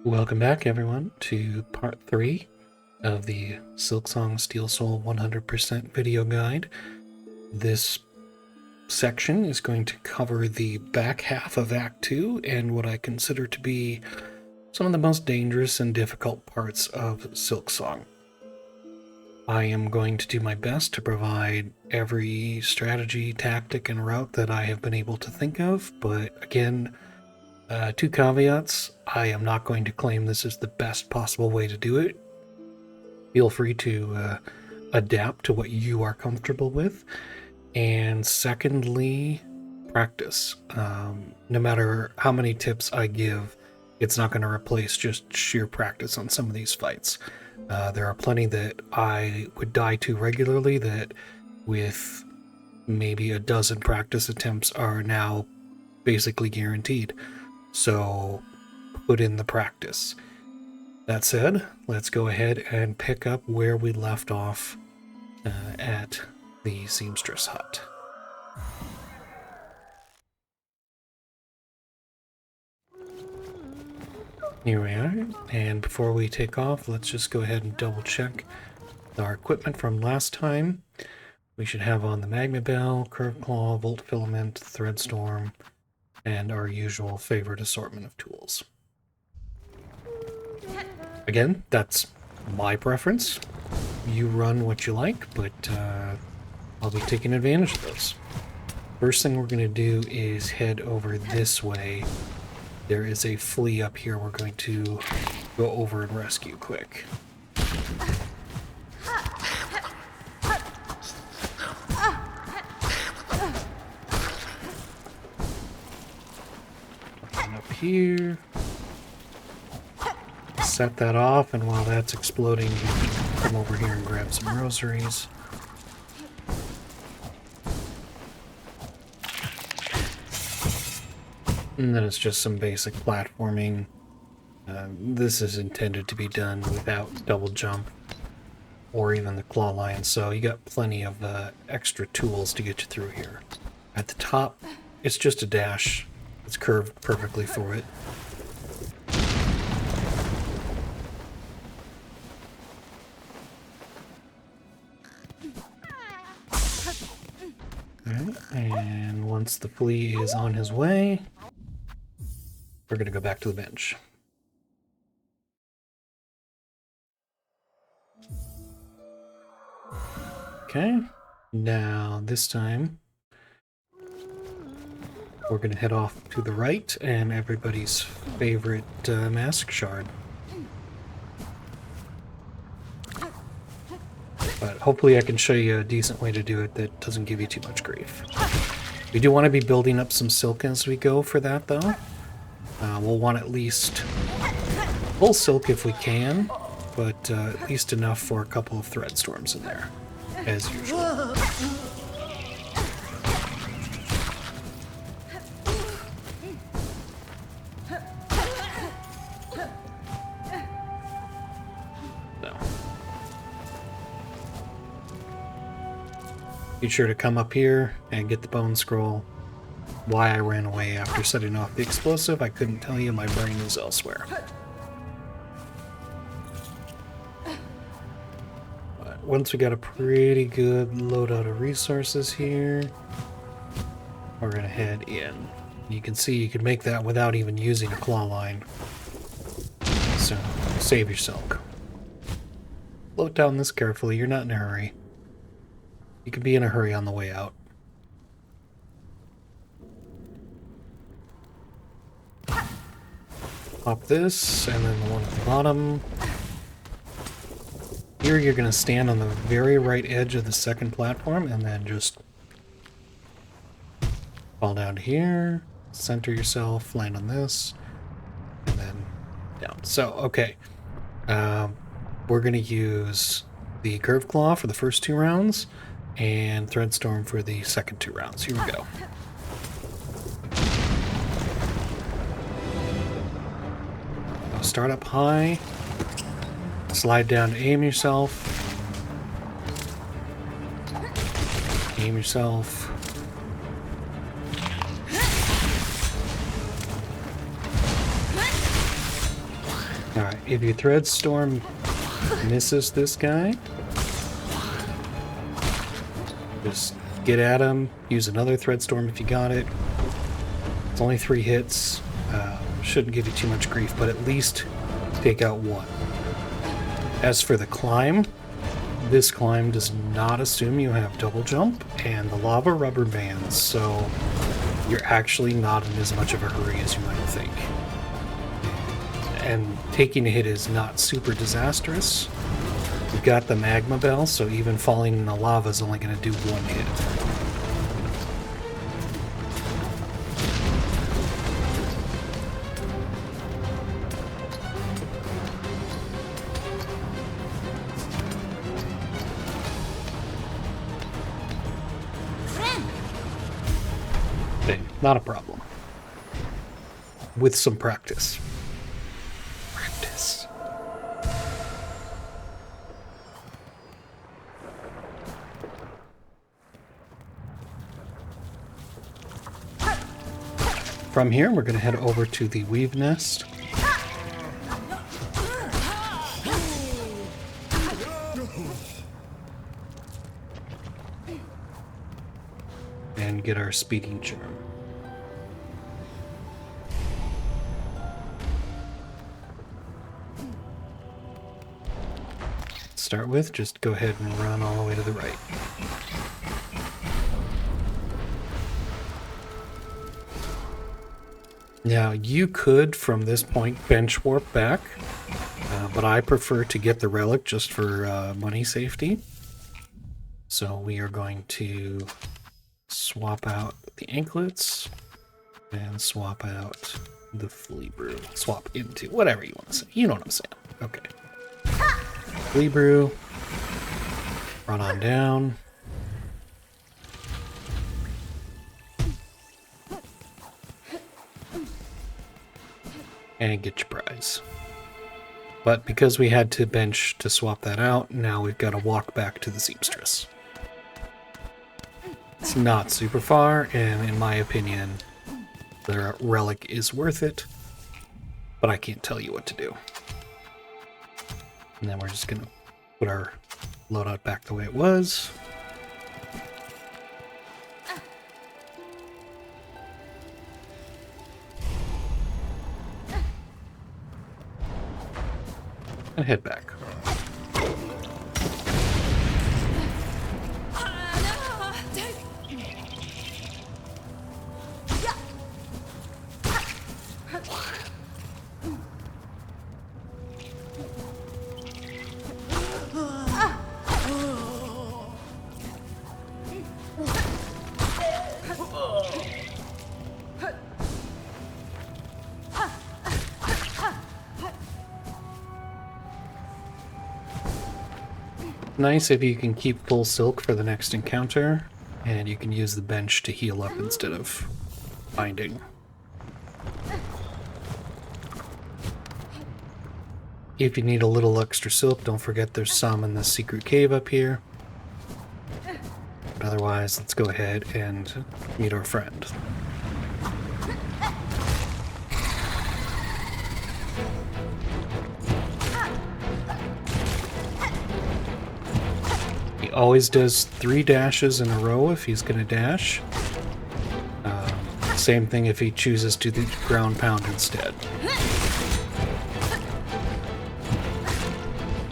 Welcome back, everyone, to part 3 of the Silksong Steel Soul 100% video guide. This section is going to cover the back half of Act 2 and what I consider to be some of the most dangerous and difficult parts of Silksong. I am going to do my best to provide every strategy, tactic, and route that I have been able to think of, but again, two caveats. I am not going to claim this is the best possible way to do it. Feel free to adapt to what you are comfortable with. And secondly, practice. No matter how many tips I give, it's not going to replace just sheer practice on some of these fights. There are plenty that I would die to regularly that with maybe a dozen practice attempts are now basically guaranteed. So put in the practice. That said, let's go ahead and pick up where we left off at the seamstress hut. Here we are, and before we take off, let's just go ahead and double check our equipment from last time. We should have on the Magma Bell, Curve Claw, Volt Filament, Threadstorm, and our usual favorite assortment of tools. Again, that's my preference. You run what you like, but I'll be taking advantage of those. First thing we're going to do is head over this way. There is a flea up here we're going to go over and rescue quick. Here, set that off, and while that's exploding, you can come over here and grab some rosaries. And then it's just some basic platforming. This is intended to be done without double jump or even the claw line, so you got plenty of extra tools to get you through here. At the top, it's just a dash. It's curved perfectly for it. Alright, and once the flea is on his way, we're going to go back to the bench. Okay, now this time we're going to head off to the right and everybody's favorite mask shard. But hopefully I can show you a decent way to do it that doesn't give you too much grief. We do want to be building up some silk as we go for that, though. We'll want at least full silk if we can, but at least enough for a couple of thread storms in there, as usual. Be sure to come up here and get the bone scroll. Why I ran away after setting off the explosive, I couldn't tell you. My brain is elsewhere. But once we got a pretty good loadout of resources here, we're going to head in. You can see you can make that without even using a claw line. So, save your silk. Load down this carefully, you're not in a hurry. You can be in a hurry on the way out. Pop this, and then the one at the bottom. Here you're going to stand on the very right edge of the second platform, and then just fall down here, center yourself, land on this, and then down. So, okay. We're going to use the Curve Claw for the first 2 rounds, and Threadstorm for the second 2 rounds. Here we go. Start up high, slide down to aim yourself, Alright, if your Thread Storm misses this guy, just get at him, use another Thread Storm if you got it. It's only 3 hits. Shouldn't give you too much grief, but at least take out one. As for the climb, this climb does not assume you have double jump and the lava rubber bands, so you're actually not in as much of a hurry as you might think. And taking a hit is not super disastrous. You've got the magma bell, so even falling in the lava is only going to do 1 hit. Not a problem. With some practice. Practice. From here, we're going to head over to the Weavenest. And get our speeding charm. Start with, just go ahead and run all the way to the right. Now, you could, from this point, bench warp back, but I prefer to get the relic just for money safety. So we are going to swap out the anklets and swap out the flea brew. Swap into whatever you want to say. You know what I'm saying. Okay. Flea brew. Run on down. And get your prize. But because we had to bench to swap that out, now we've got to walk back to the seamstress. It's not super far, and in my opinion, the relic is worth it, but I can't tell you what to do. And then we're just going to put our loadout back the way it was. And head back. Nice if you can keep full silk for the next encounter, and you can use the bench to heal up instead of binding. If you need a little extra silk, don't forget there's some in the secret cave up here. But otherwise, let's go ahead and meet our friend. Always does 3 dashes in a row if he's going to dash. Same thing if he chooses to do ground pound instead.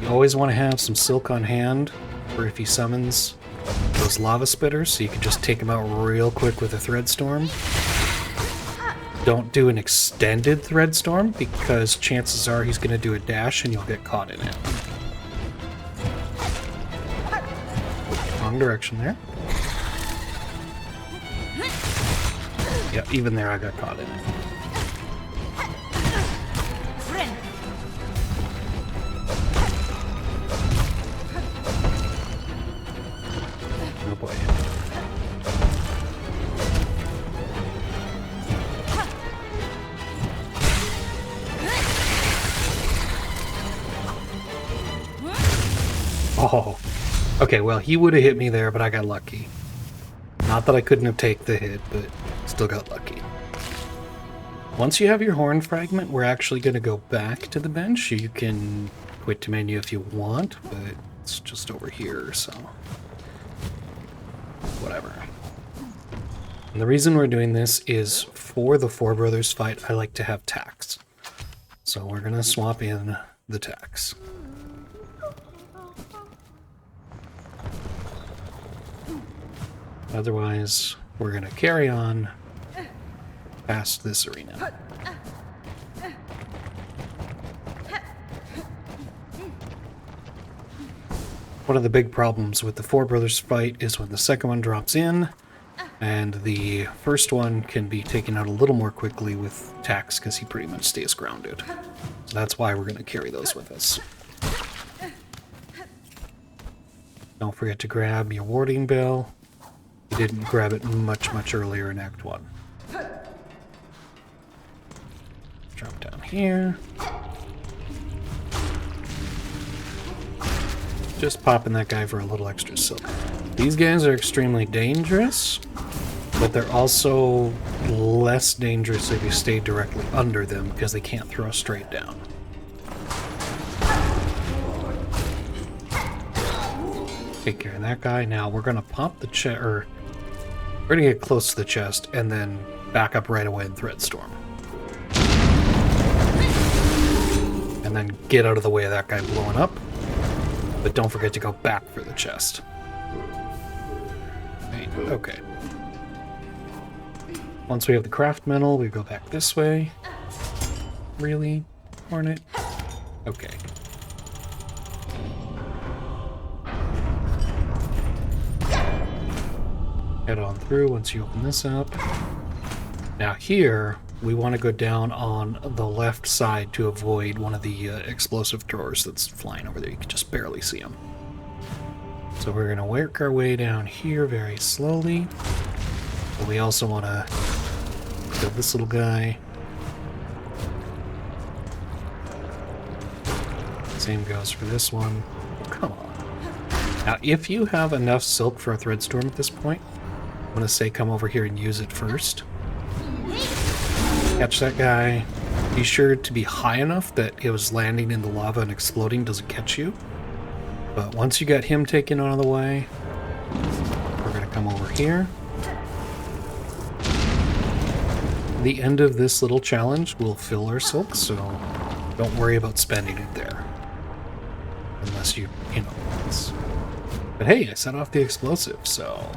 You always want to have some silk on hand for if he summons those lava spitters, so you can just take them out real quick with a thread storm. Don't do an extended thread storm because chances are he's going to do a dash and you'll get caught in it. Wrong direction there. Yeah, even there I got caught in it. Oh boy. Oh. Okay, well, he would have hit me there, but I got lucky. Not that I couldn't have taken the hit, but still got lucky. Once you have your horn fragment, we're actually going to go back to the bench. You can quit to menu if you want, but it's just over here, so whatever. And the reason we're doing this is for the Four Brothers fight, I like to have tax. So we're going to swap in the tax. Otherwise, we're going to carry on past this arena. One of the big problems with the Four Brothers fight is when the second one drops in, and the first one can be taken out a little more quickly with tax because he pretty much stays grounded. So that's why we're going to carry those with us. Don't forget to grab your warding bell. You didn't grab it much earlier in Act 1. Drop down here. Just popping that guy for a little extra silk. These guys are extremely dangerous, but they're also less dangerous if you stay directly under them because they can't throw straight down. Take care of that guy. Now we're gonna pop the chest, or we're gonna get close to the chest and then back up right away in Threadstorm. And then get out of the way of that guy blowing up. But don't forget to go back for the chest. Right, okay. Once we have the craft metal, we go back this way. Really? Hornet? Okay. Head on through once you open this up. Now here, we want to go down on the left side to avoid one of the explosive throwers that's flying over there. You can just barely see them. So we're going to work our way down here very slowly. But we also want to kill this little guy. Same goes for this one. Come on. Now, if you have enough silk for a Threadstorm at this point, I'm going to say come over here and use it first. Catch that guy. Be sure to be high enough that it was landing in the lava and exploding doesn't catch you. But once you got him taken out of the way, we're going to come over here. The end of this little challenge will fill our silk, so don't worry about spending it there. Unless you know. But hey, I set off the explosive, so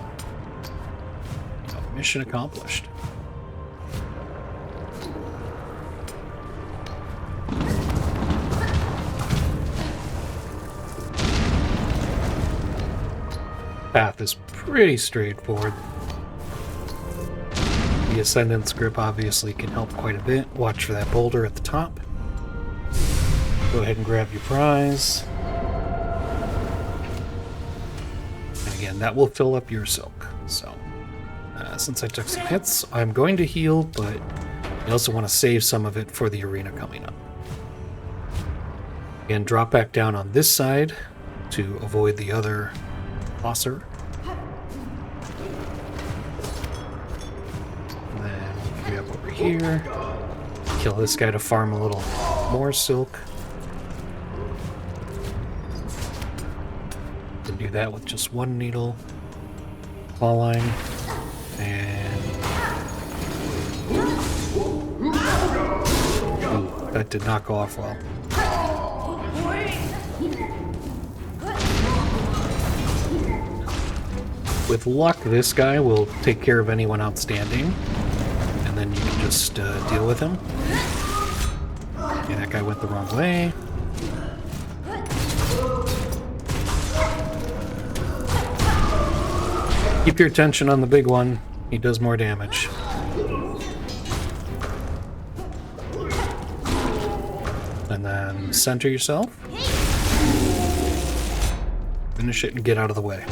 mission accomplished. Path is pretty straightforward. The Ascendance grip obviously can help quite a bit. Watch for that boulder at the top. Go ahead and grab your prize. And again, that will fill up your silk. So, since I took some hits, I'm going to heal, but I also want to save some of it for the arena coming up. Again, drop back down on this side to avoid the other bosser. And then we up over here. Kill this guy to farm a little more silk. Can do that with just one needle. Claw line. And ooh, that did not go off well. With luck, this guy will take care of anyone outstanding, and then you can just deal with him. Okay, that guy went the wrong way. Keep your attention on the big one. He does more damage. And then center yourself. Finish it and get out of the way.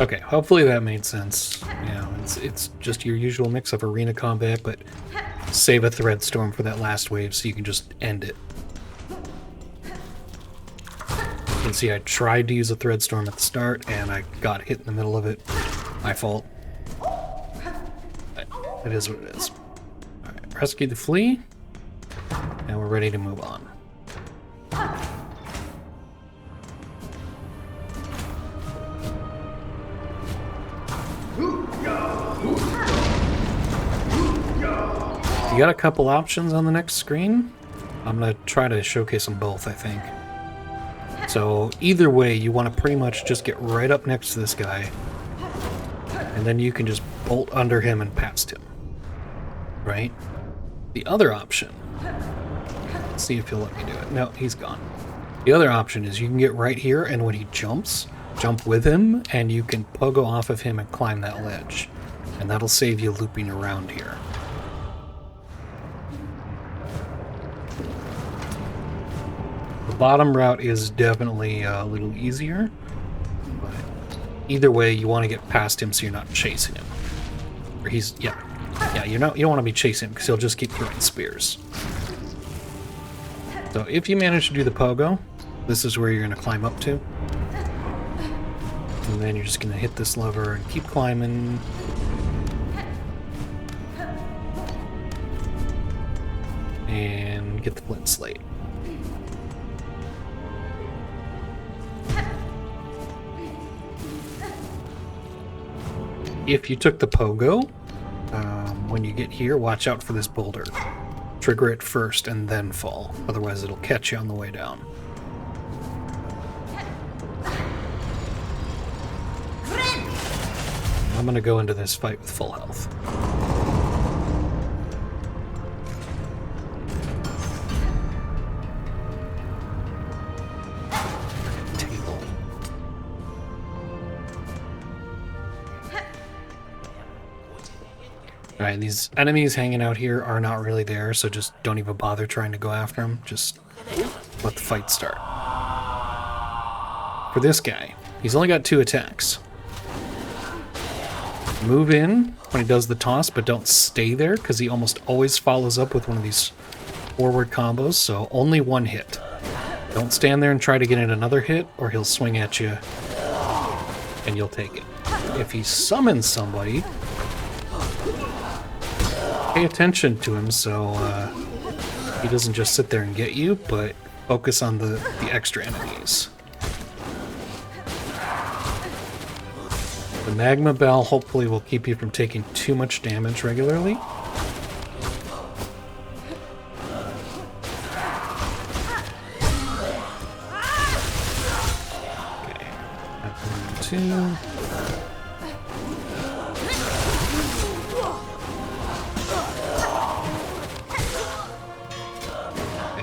Okay, hopefully that made sense. You know, it's just your usual mix of arena combat, but save a Threadstorm for that last wave so you can just end it. You can see I tried to use a Threadstorm at the start, and I got hit in the middle of it. My fault. But It is what it is. Alright, rescue the flea. And we're ready to move on. You got a couple options on the next screen. I'm going to try to showcase them both, I think. So either way, you want to pretty much just get right up next to this guy. And then you can just bolt under him and past him. Right? The other option... Let's see if he'll let me do it. No, he's gone. The other option is you can get right here, and when he jumps, jump with him, and you can pogo off of him and climb that ledge. And that'll save you looping around here. The bottom route is definitely a little easier, but either way, you want to get past him so you're not chasing him. Or he's, yeah, you don't want to be chasing him because he'll just keep throwing spears. So if you manage to do the pogo, this is where you're going to climb up to. And then you're just going to hit this lever and keep climbing. And get the flint slate. If you took the pogo, when you get here, watch out for this boulder. Trigger it first and then fall. Otherwise it'll catch you on the way down. I'm going to go into this fight with full health. Table. Alright, these enemies hanging out here are not really there, so just don't even bother trying to go after them. Just let the fight start. For this guy, he's only got 2 attacks. Move in when he does the toss, but don't stay there, because he almost always follows up with one of these forward combos, so only 1 hit. Don't stand there and try to get in another hit, or he'll swing at you, and you'll take it. If he summons somebody, pay attention to him so he doesn't just sit there and get you, but focus on the extra enemies. The magma bell hopefully will keep you from taking too much damage regularly. Okay, that's 1, 2.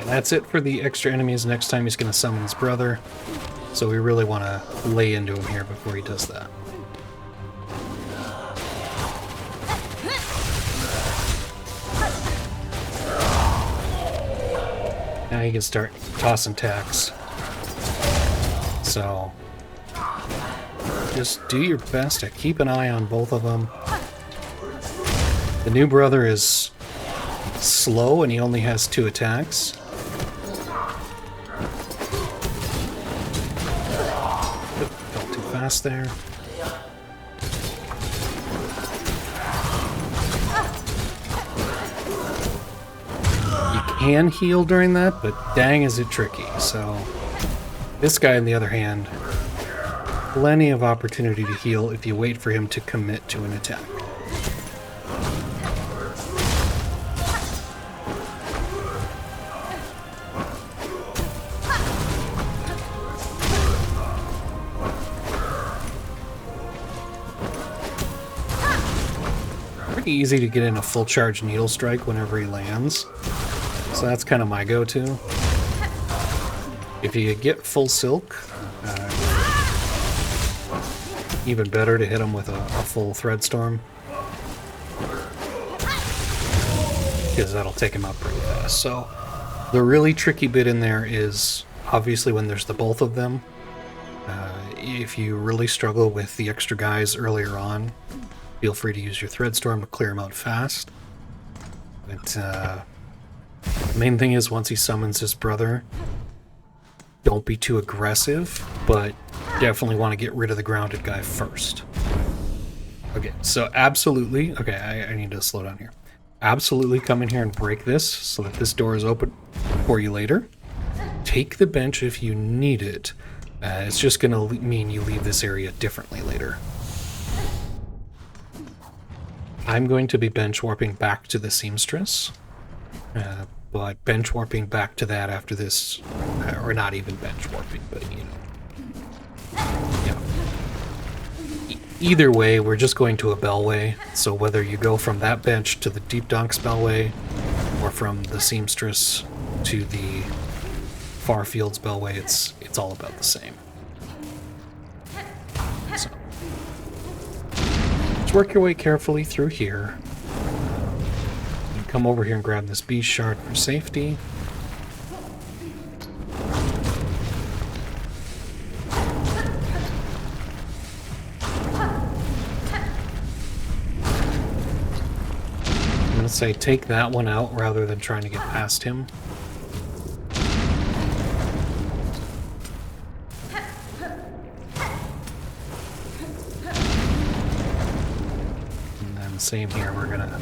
That's it for the extra enemies. Next time he's going to summon his brother. So we really want to lay into him here before he does that. Now you can start tossing tacks. So just do your best to keep an eye on both of them. The new brother is slow and he only has 2 attacks. Fell too fast there. Can heal during that, but dang is it tricky. So this guy, on the other hand, plenty of opportunity to heal if you wait for him to commit to an attack. Pretty easy to get in a full charge needle strike whenever he lands. So that's kind of my go-to. If you get full silk, even better to hit him with a full thread storm, because that'll take him out pretty fast. So the really tricky bit in there is obviously when there's the both of them. If you really struggle with the extra guys earlier on, feel free to use your thread storm to clear them out fast. But the main thing is once he summons his brother, don't be too aggressive, but definitely want to get rid of the grounded guy first. Okay, so absolutely... Okay, I need to slow down here. Absolutely come in here and break this so that this door is open for you later. Take the bench if you need it. It's just going to mean you leave this area differently later. I'm going to be bench warping back to the seamstress. But bench warping back to that after this... or not even bench warping, but, you know... Yeah. Either way, we're just going to a bellway, so whether you go from that bench to the Deep Docks bellway, or from the seamstress to the Far Fields bellway, it's all about the same. So, just work your way carefully through here. You come over here and grab this beast shard for safety. Say take that one out rather than trying to get past him. And then same here, we're gonna...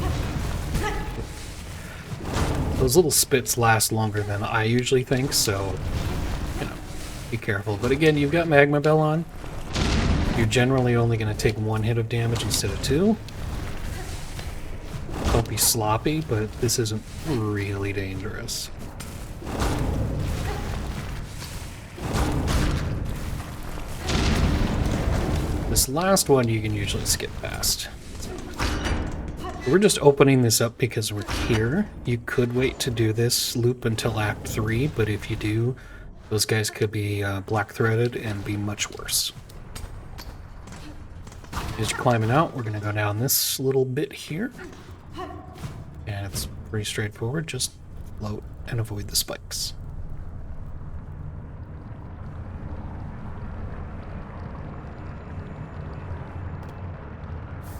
Those little spits last longer than I usually think, so, you know, be careful. But again, you've got Magma Bell on. You're generally only gonna take 1 hit of damage instead of 2. Don't be sloppy, but this isn't really dangerous. This last one you can usually skip past. So, we're just opening this up because we're here. You could wait to do this loop until Act 3, but if you do, those guys could be black-threaded and be much worse. As you're climbing out, we're going to go down this little bit here. And it's pretty straightforward, just float and avoid the spikes.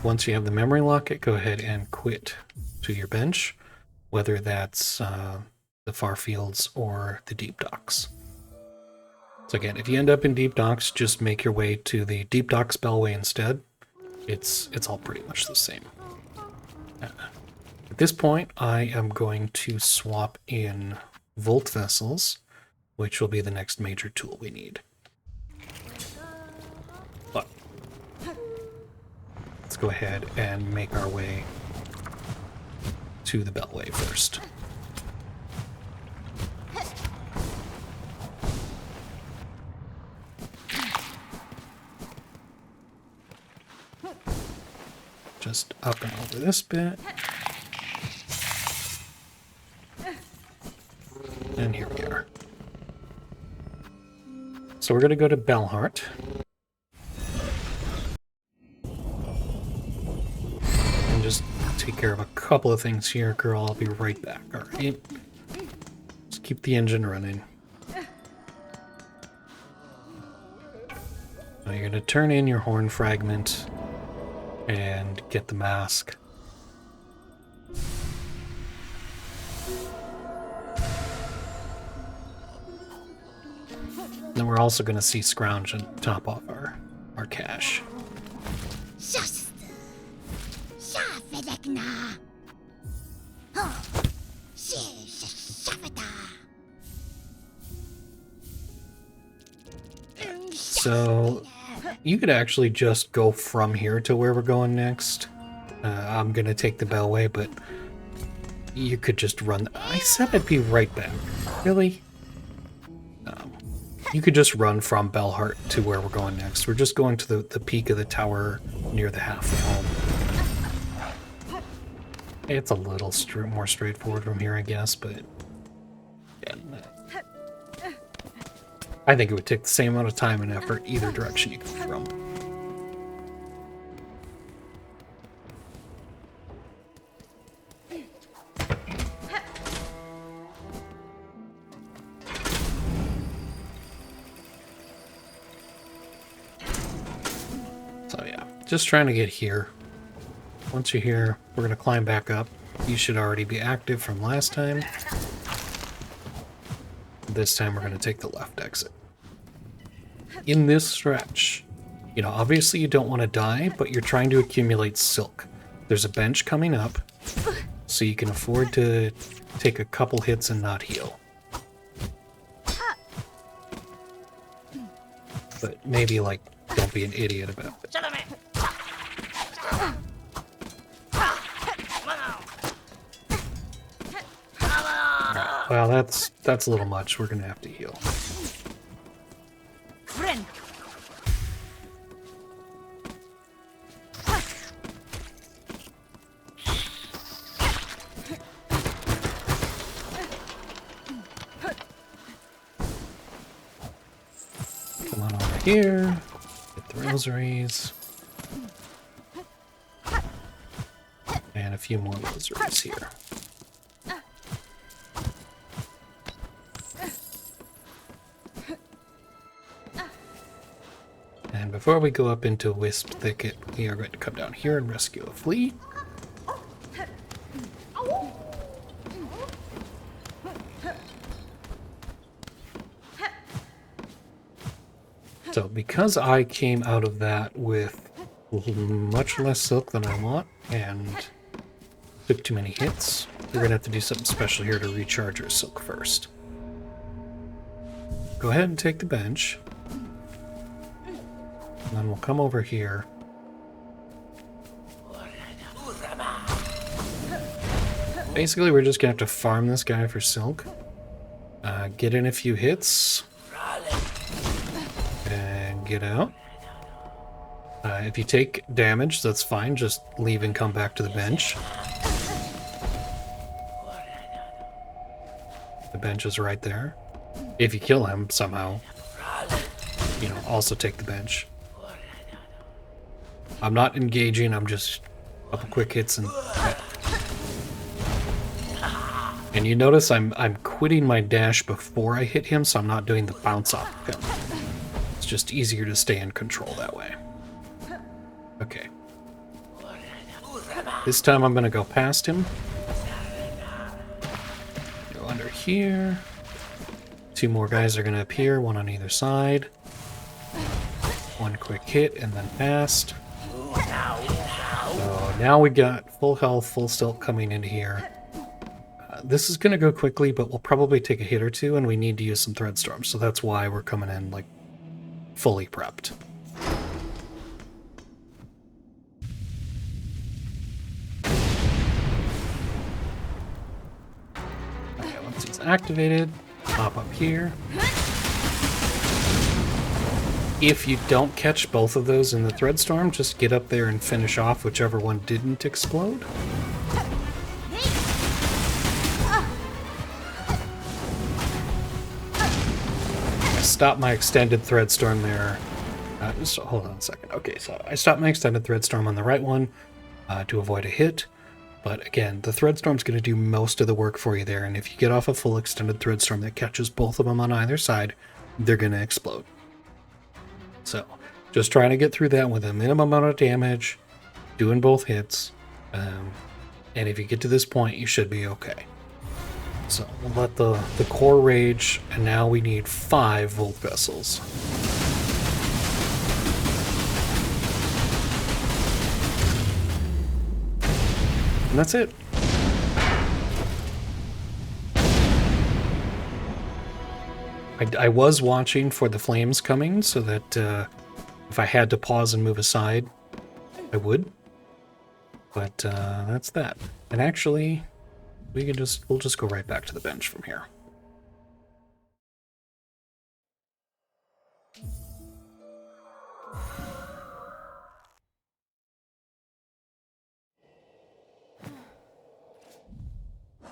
Once you have the memory locket, go ahead and quit to your bench, whether that's the Far Fields or the Deep Docks. So again, if you end up in Deep Docks, just make your way to the Deep Docks Bellway instead. It's all pretty much the same. At this point, I am going to swap in Volt Vessels, which will be the next major tool we need. But let's go ahead and make our way to the Bellway first. Just up and over this bit. And here we are. So we're going to go to Bellheart. And just take care of a couple of things here, girl. I'll be right back, alright? Just keep the engine running. Now you're going to turn in your horn fragment and get the mask. Then we're also going to see Scrounge and top off our cash. So you could actually just go from here to where we're going next. I'm going to take the Bellway, but you could just run. I said I'd be right back. Really? You could just run from Bellheart to where we're going next. We're just going to the peak of the tower near the halfway home. It's a little more straightforward from here, I guess, but yeah, I think it would take the same amount of time and effort either direction you come from. Just trying to get here. Once you're here, we're going to climb back up. You should already be active from last time. This time we're going to take the left exit. In this stretch, You know, obviously you don't want to die, but you're trying to accumulate silk. There's a bench coming up, so you can afford to take a couple hits and not heal. But maybe, like, don't be an idiot about it. Alright, well, that's a little much. We're gonna have to heal. Come on over here. Get the rosaries. And a few more rosaries here. And before we go up into Wisp Thicket, we are going to come down here and rescue a flea. So because I came out of that with much less silk than I want and took too many hits, we're going to have to do something special here to recharge our silk first. Go ahead and take the bench. And then we'll come over here. Basically, we're just going to have to farm this guy for silk. Get in a few hits. And get out. If you take damage, that's fine. Just leave and come back to the bench. The bench is right there. If you kill him somehow, you know, also take the bench. I'm not engaging, I'm just a couple quick hits and... And you notice I'm quitting my dash before I hit him, so I'm not doing the bounce off of him. It's just easier to stay in control that way. Okay. This time I'm gonna go past him. Go under here. Two more guys are gonna appear, one on either side. One quick hit and then past. So now we got full health, full silk coming into here. This is going to go quickly, but we'll probably take a hit or two, and we need to use some Threadstorms, so that's why we're coming in, like, fully prepped. Okay, once he's activated, pop up here. If you don't catch both of those in the Threadstorm, just get up there and finish off whichever one didn't explode. I stopped my extended Threadstorm there. Just hold on a second. Okay, so I stopped my extended Threadstorm on the right one to avoid a hit. But again, the Threadstorm's going to do most of the work for you there, and if you get off a full extended Threadstorm that catches both of them on either side, they're going to explode. So, just trying to get through that with a minimum amount of damage, doing both hits, and if you get to this point, you should be okay. So, we'll let the core rage, and now we need 5 Volt Vessels. And that's it. I was watching for the flames coming so that if I had to pause and move aside, I would. But that's that. And actually, we'll just go right back to the bench from here.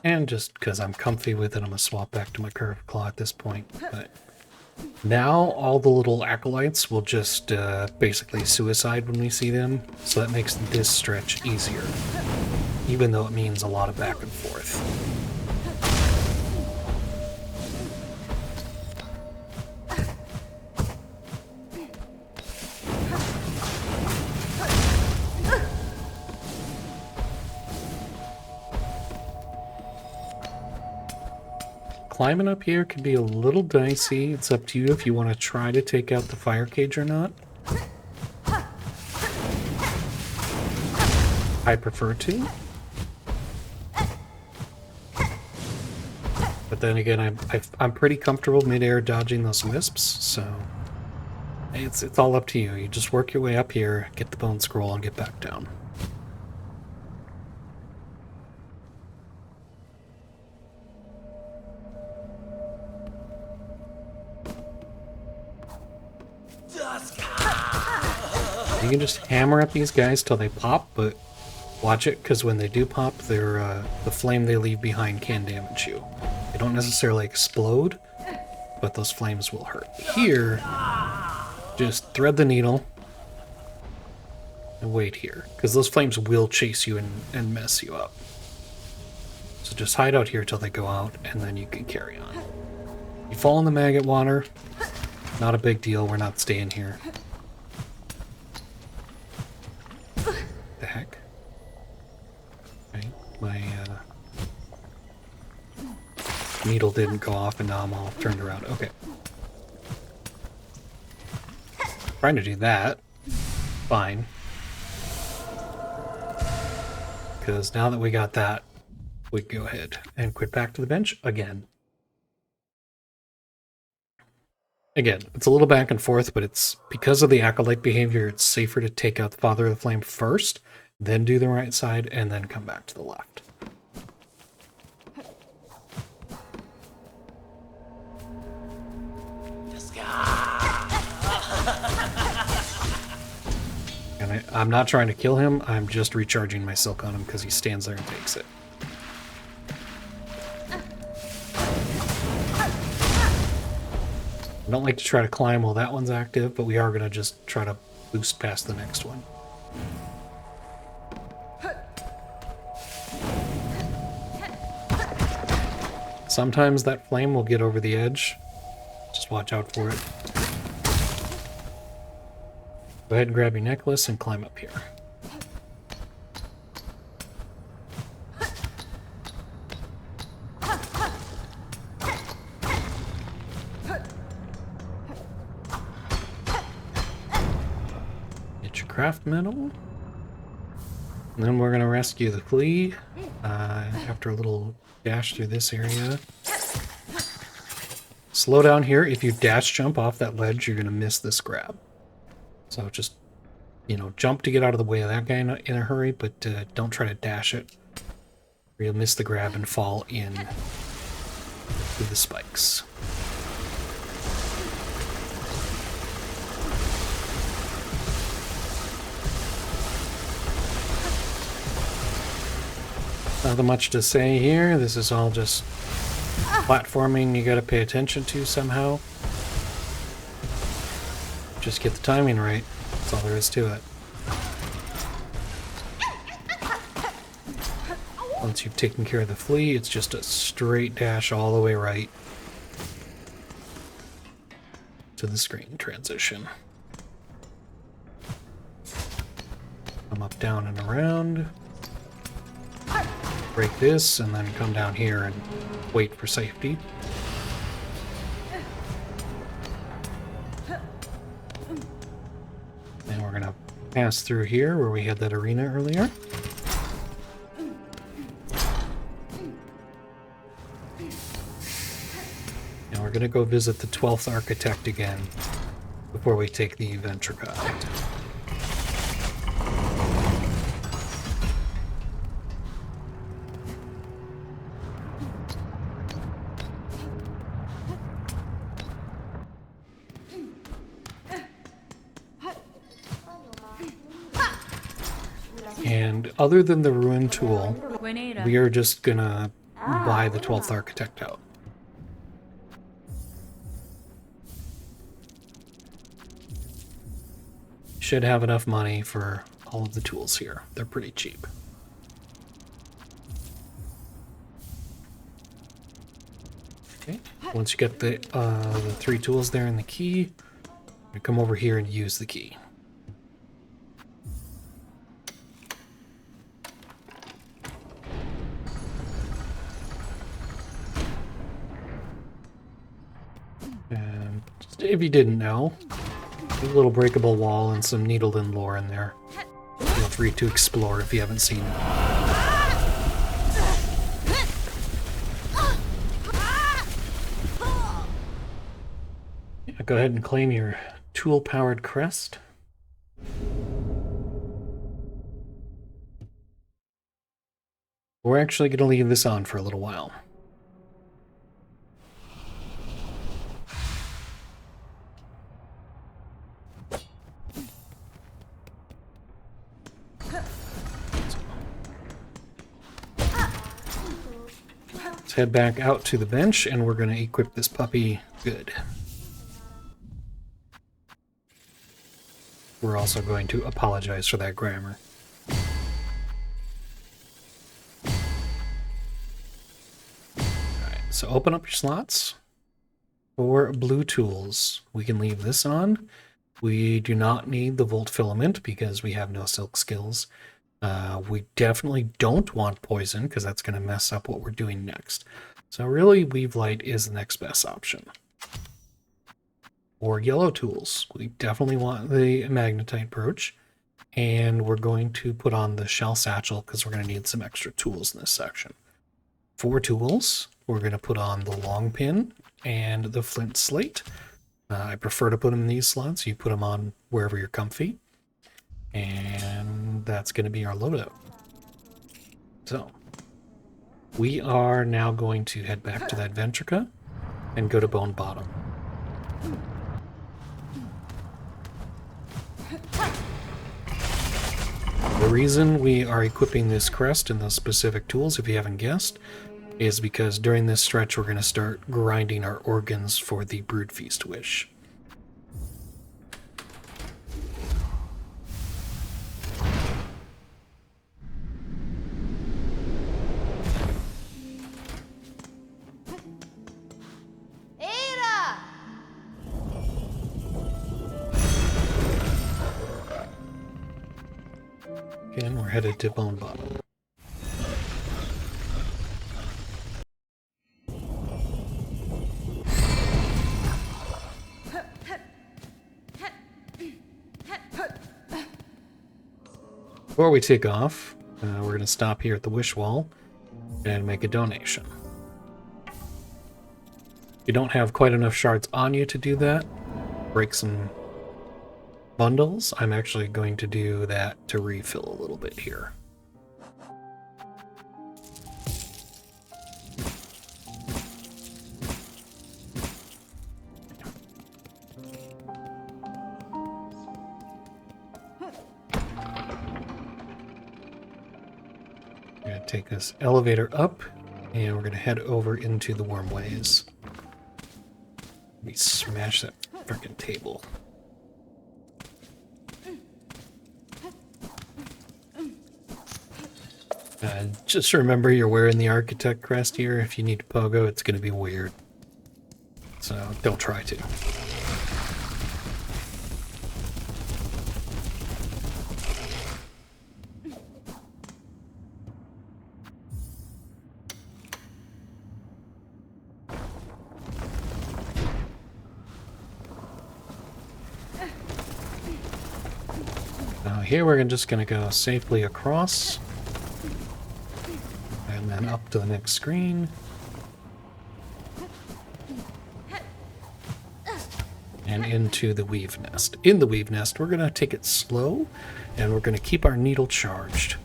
And just because I'm comfy with it, I'm going to swap back to my curved claw at this point. But now all the little acolytes will just basically suicide when we see them, so that makes this stretch easier, even though it means a lot of back and forth. Climbing up here can be a little dicey. It's up to you if you want to try to take out the fire cage or not. I prefer to. But then again, I'm pretty comfortable mid-air dodging those wisps, so it's all up to you. You just work your way up here, get the bone scroll, and get back down. You can just hammer at these guys till they pop, but watch it, because when they do pop, the flame they leave behind can damage you. They don't necessarily explode, but those flames will hurt. Here, just thread the needle and wait here, because those flames will chase you and mess you up. So just hide out here till they go out, and then you can carry on. You fall in the maggot water, not a big deal, we're not staying here. The heck? Okay, my needle didn't go off and now I'm all turned around. Okay. Trying to do that. Fine. Because now that we got that, we can go ahead and quit back to the bench again. Again, it's a little back and forth, but it's because of the acolyte behavior, it's safer to take out the Father of the Flame first, then do the right side, and then come back to the left. And I'm not trying to kill him, I'm just recharging my silk on him because he stands there and takes it. I don't like to try to climb while that one's active, but we are going to just try to boost past the next one. Sometimes that flame will get over the edge. Just watch out for it. Go ahead and grab your necklace and climb up here. Get your craft medal. And then we're going to rescue the flea after a little dash through this area. Slow down here. If you dash jump off that ledge, you're going to miss this grab. So just, you know, jump to get out of the way of that guy in a hurry, but don't try to dash it, or you'll miss the grab and fall in through the spikes. Nothing much to say here. This is all just platforming you gotta pay attention to somehow. Just get the timing right. That's all there is to it. Once you've taken care of the flea, it's just a straight dash all the way right to the screen transition. Come up, down, and around. Break this, and then come down here and wait for safety. And we're gonna pass through here where we had that arena earlier. And we're gonna go visit the 12th Architect again before we take the Adventure Guide. And other than the Ruin Tool, we are just gonna buy the 12th Architect out. Should have enough money for all of the tools here. They're pretty cheap. Okay, once you get the 3 tools there and the key, you come over here and use the key. And if you didn't know, there's a little breakable wall and some needled-in lore in there. You know, free to explore if you haven't seen it. Yeah, go ahead and claim your tool-powered crest. We're actually going to leave this on for a little while. Let's head back out to the bench, and we're going to equip this puppy good. We're also going to apologize for that grammar. Alright, so open up your slots. For blue tools, we can leave this on. We do not need the Volt Filament because we have no silk skills. We definitely don't want poison because that's going to mess up what we're doing next. So really, Weave Light is the next best option. Or yellow tools. We definitely want the Magnetite Brooch. And we're going to put on the Shell Satchel because we're going to need some extra tools in this section. For tools, we're going to put on the Long Pin and the Flint Slate. I prefer to put them in these slots. You put them on wherever you're comfy. And that's going to be our loadout. So, we are now going to head back to that Ventrica and go to Bone Bottom. The reason we are equipping this crest and those specific tools, if you haven't guessed, is because during this stretch we're going to start grinding our organs for the Brood Feast wish. Again, we're headed to Bone Bottom. Before we take off, we're going to stop here at the Wish Wall and make a donation. If you don't have quite enough shards on you to do that, break some bundles. I'm actually going to do that to refill a little bit here. I'm going to take this elevator up, and we're going to head over into the Wormways. Let me smash that frickin' table. Just remember you're wearing the Architect crest here. If you need to pogo, it's going to be weird. So don't try to. Now here we're just going to go safely across. And then up to the next screen. And into the Weavenest. In the Weavenest, we're going to take it slow, and we're going to keep our needle charged.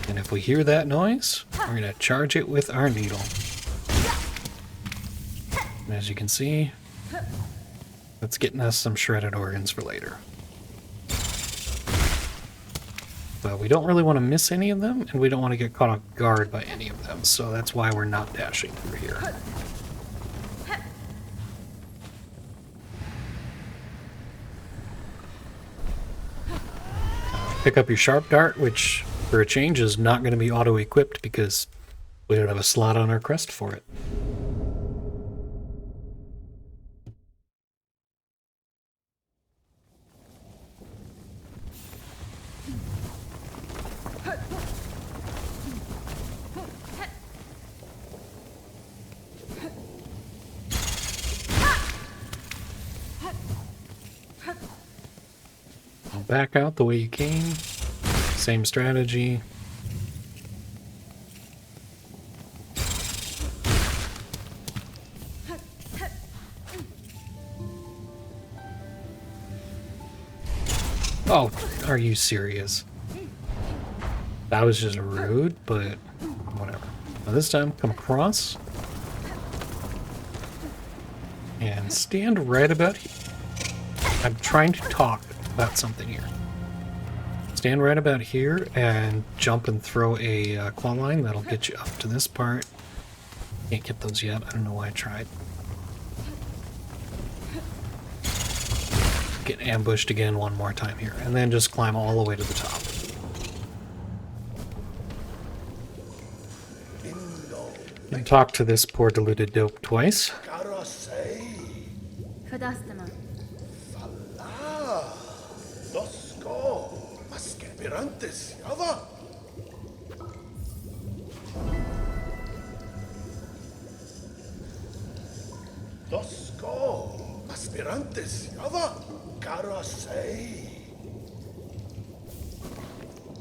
And if we hear that noise, we're going to charge it with our needle. And as you can see, that's getting us some shredded organs for later. But we don't really want to miss any of them, and we don't want to get caught off guard by any of them, so that's why we're not dashing through here. Pick up your Sharp Dart, which, for a change, is not going to be auto-equipped because we don't have a slot on our crest for it. Back out the way you came. Same strategy. Oh, are you serious? That was just rude, but whatever. Now this time, come across. And stand right about here. I'm trying to talk about something here. Stand right about here and jump and throw a claw line. That'll get you up to this part. Can't get those yet. I don't know why I tried. Get ambushed again one more time here. And then just climb all the way to the top. And talk to this poor deluded dope twice.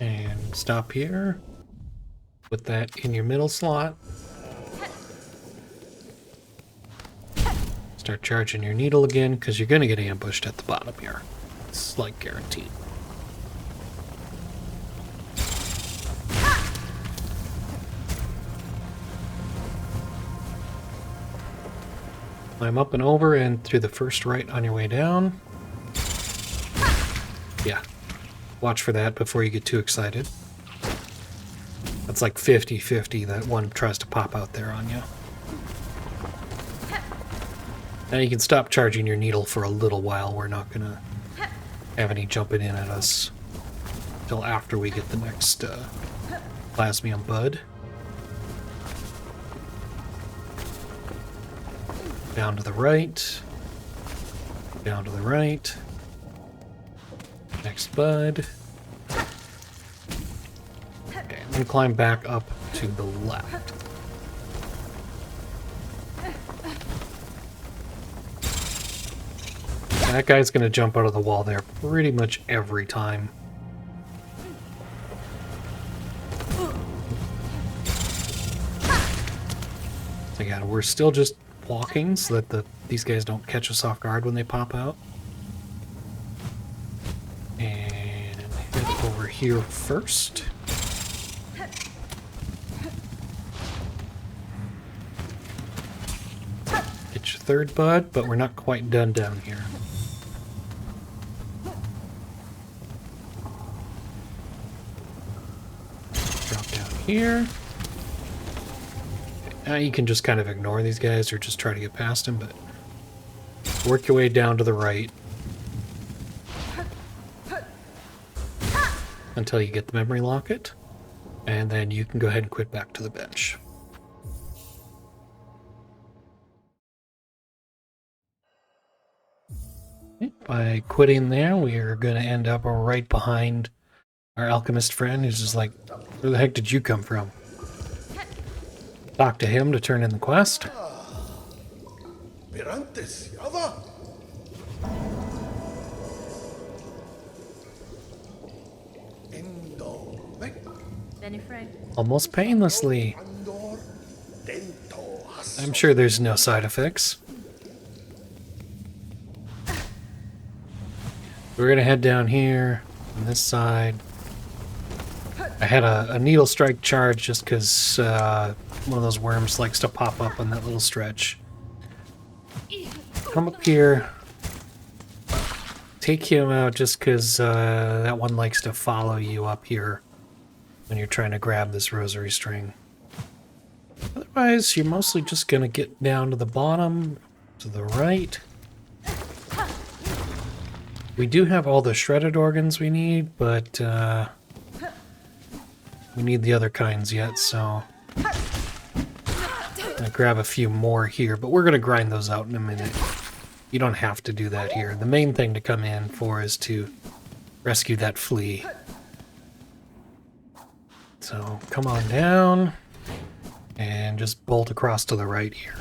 And stop here. Put that in your middle slot. Start charging your needle again, because you're going to get ambushed at the bottom here. It's like guaranteed. Climb up and over and through the first right on your way down. Yeah. Watch for that before you get too excited. That's like 50-50 that one tries to pop out there on you. Now you can stop charging your needle for a little while. We're not going to have any jumping in at us until after we get the next Plasmium Bud. Down to the right. Down to the right. Next bud. Okay, and then climb back up to the left. That guy's going to jump out of the wall there pretty much every time. So again, we're still just walking so that these guys don't catch us off guard when they pop out. And head over here first. Get your third bud, but we're not quite done down here. Drop down here. Now you can just kind of ignore these guys or just try to get past them, but work your way down to the right until you get the memory locket, and then you can go ahead and quit back to the bench. By quitting there, we are going to end up right behind our alchemist friend, who's just like, where the heck did you come from? Talk to him to turn in the quest. Almost painlessly. I'm sure there's no side effects. We're going to head down here on this side. I had a needle strike charge just because one of those worms likes to pop up on that little stretch. Come up here. Take him out just because that one likes to follow you up here when you're trying to grab this rosary string. Otherwise, you're mostly just going to get down to the bottom, to the right. We do have all the shredded organs we need, but we need the other kinds yet, so I'm gonna grab a few more here, but we're gonna grind those out in a minute. You don't have to do that here. The main thing to come in for is to rescue that flea. So come on down and just bolt across to the right here.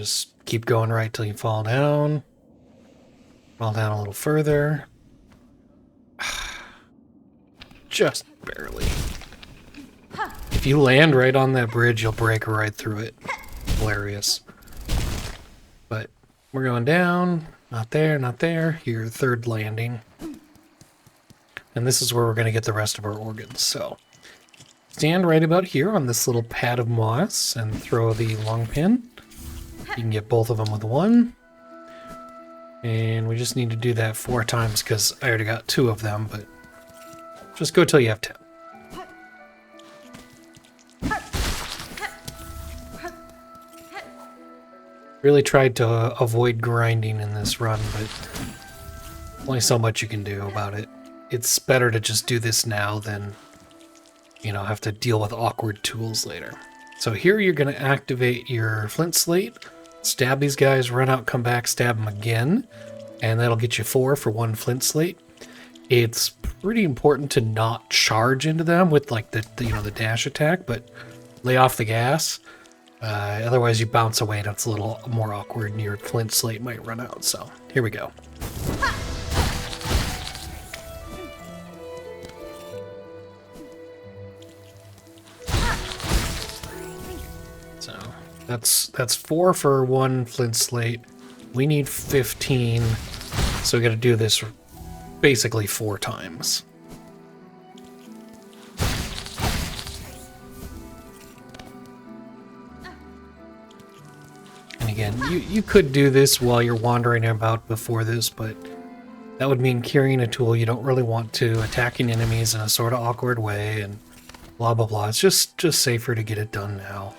just keep going right till you fall down. Fall down a little further. Just barely. If you land right on that bridge, you'll break right through it. Hilarious. But we're going down. Not there, not there. Your third landing. And this is where we're going to get the rest of our organs. So stand right about here on this little pad of moss and throw the long pin. You can get both of them with one. And we just need to do that 4 times because I already got 2 of them, but just go till you have 10. Really tried to avoid grinding in this run, but only so much you can do about it. It's better to just do this now than, you know, have to deal with awkward tools later. So here you're going to activate your flint slate, stab these guys, run out, come back, stab them again, and that'll get you 4 for 1 flint slate. It's pretty important to not charge into them with like the dash attack, but lay off the gas. Otherwise you bounce away and it's a little more awkward and your flint slate might run out. So here we go. So that's 4 for 1 flint slate. We need 15, so we got to do this basically 4 times. And again, you could do this while you're wandering about before this, but that would mean carrying a tool you don't really want to, attacking enemies in a sort of awkward way, and blah blah blah. It's just safer to get it done now.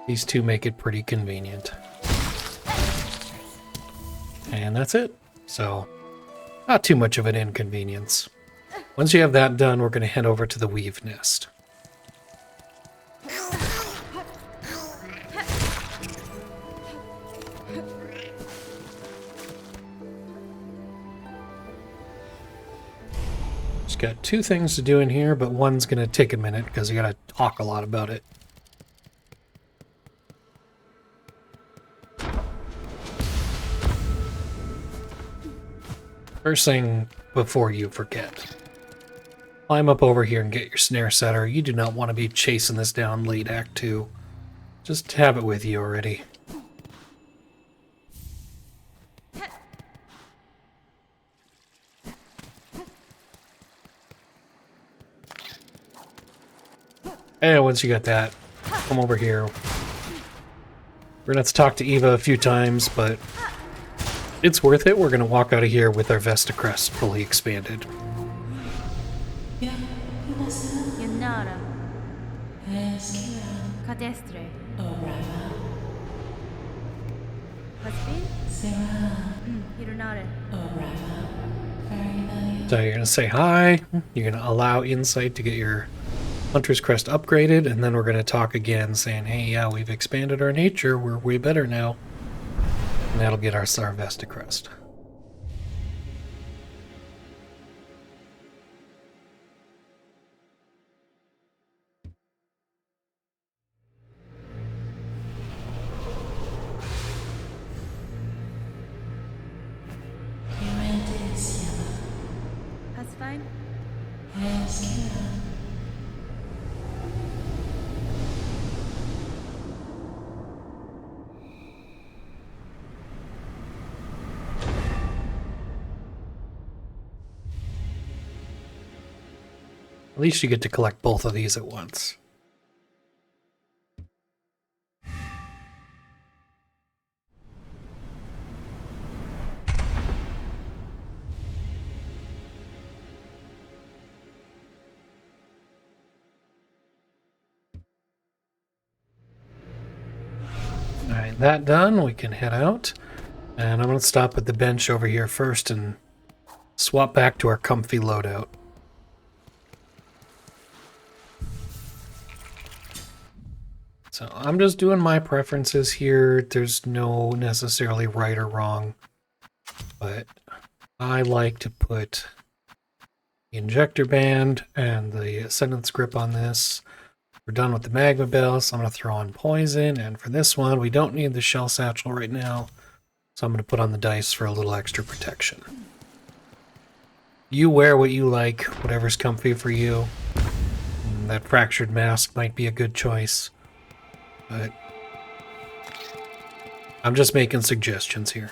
These 2 make it pretty convenient. And that's it. So, not too much of an inconvenience. Once you have that done, we're going to head over to the Weavenest. Just got 2 things to do in here, but one's going to take a minute because you got to talk a lot about it. First thing before you forget, climb up over here and get your snare setter. You do not want to be chasing this down late Act 2. Just have it with you already. And once you got that, come over here. We're going to have to talk to Eva a few times, but it's worth it. We're going to walk out of here with our Vesta crest fully expanded. So you're going to say hi, you're going to allow Insight to get your Hunter's Crest upgraded, and then we're going to talk again saying, hey, yeah, we've expanded our nature, we're way better now. And that'll get our Vesta crest. That's fine. At least you get to collect both of these at once. Alright, that done, we can head out. And I'm going to stop at the bench over here first and swap back to our comfy loadout. So I'm just doing my preferences here. There's no necessarily right or wrong, but I like to put the injector band and the sentence grip on this. We're done with the magma bell, so I'm going to throw on poison. And for this one, we don't need the shell satchel right now, so I'm going to put on the dice for a little extra protection. You wear what you like, whatever's comfy for you. And that fractured mask might be a good choice, but I'm just making suggestions here.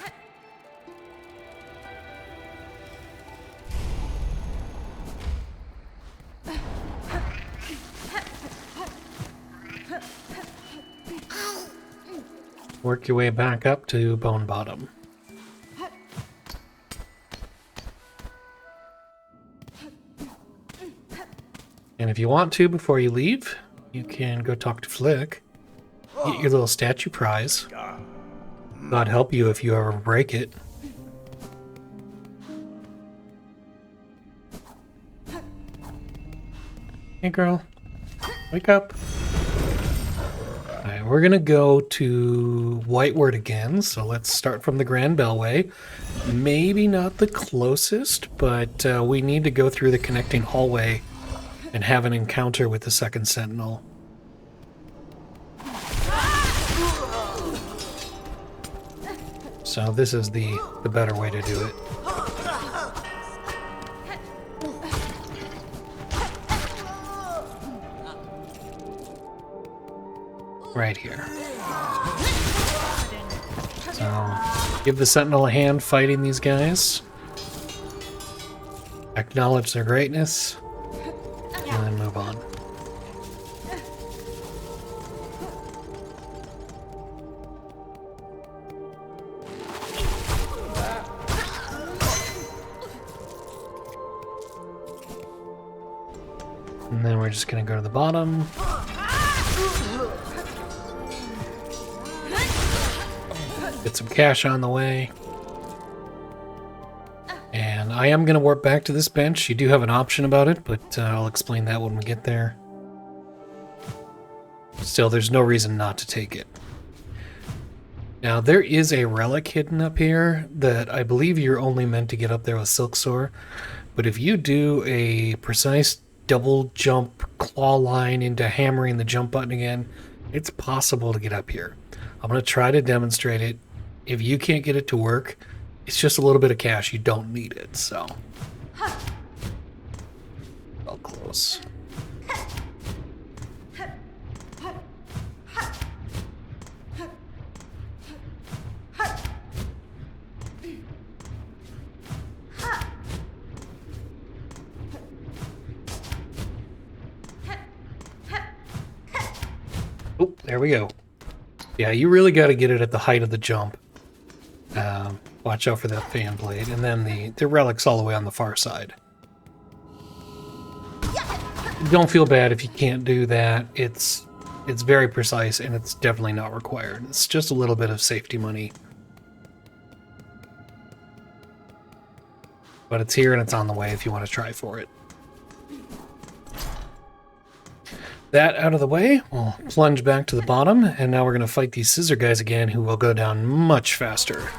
Work your way back up to Bone Bottom. And if you want to, before you leave, you can go talk to Flick. Get your little statue prize. God help you if you ever break it. Hey girl, wake up. Alright, we're gonna go to Whiteward again, so let's start from the Grand Bellway. Maybe not the closest, but we need to go through the connecting hallway and have an encounter with the second Sentinel. So this is the better way to do it. Right here. So, give the Sentinel a hand fighting these guys. Acknowledge their greatness. And then move on. And then we're just going to go to the bottom. Get some cash on the way. And I am going to warp back to this bench. You do have an option about it, but I'll explain that when we get there. Still, there's no reason not to take it. Now, there is a relic hidden up here that I believe you're only meant to get up there with Silksong. But if you do a precise double jump claw line into hammering the jump button again, it's possible to get up here. I'm going to try to demonstrate it. If you can't get it to work, it's just a little bit of cash. You don't need it, so. Well, close. Oh, there we go. Yeah, you really got to get it at the height of the jump. Watch out for that fan blade. And then the relic's all the way on the far side. Don't feel bad if you can't do that. It's very precise, and it's definitely not required. It's just a little bit of safety money. But it's here, and it's on the way if you want to try for it. That out of the way, we'll plunge back to the bottom, and now we're going to fight these scissor guys again, who will go down much faster.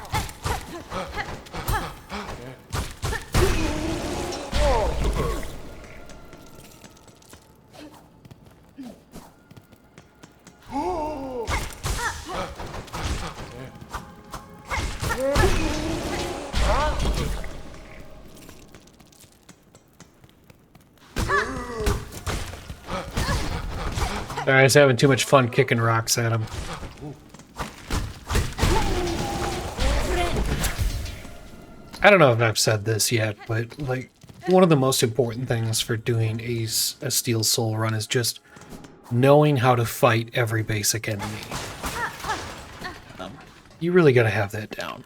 Sorry, I was having too much fun kicking rocks at him. I don't know if I've said this yet, but like one of the most important things for doing a Steel Soul run is just knowing how to fight every basic enemy. You really got to have that down.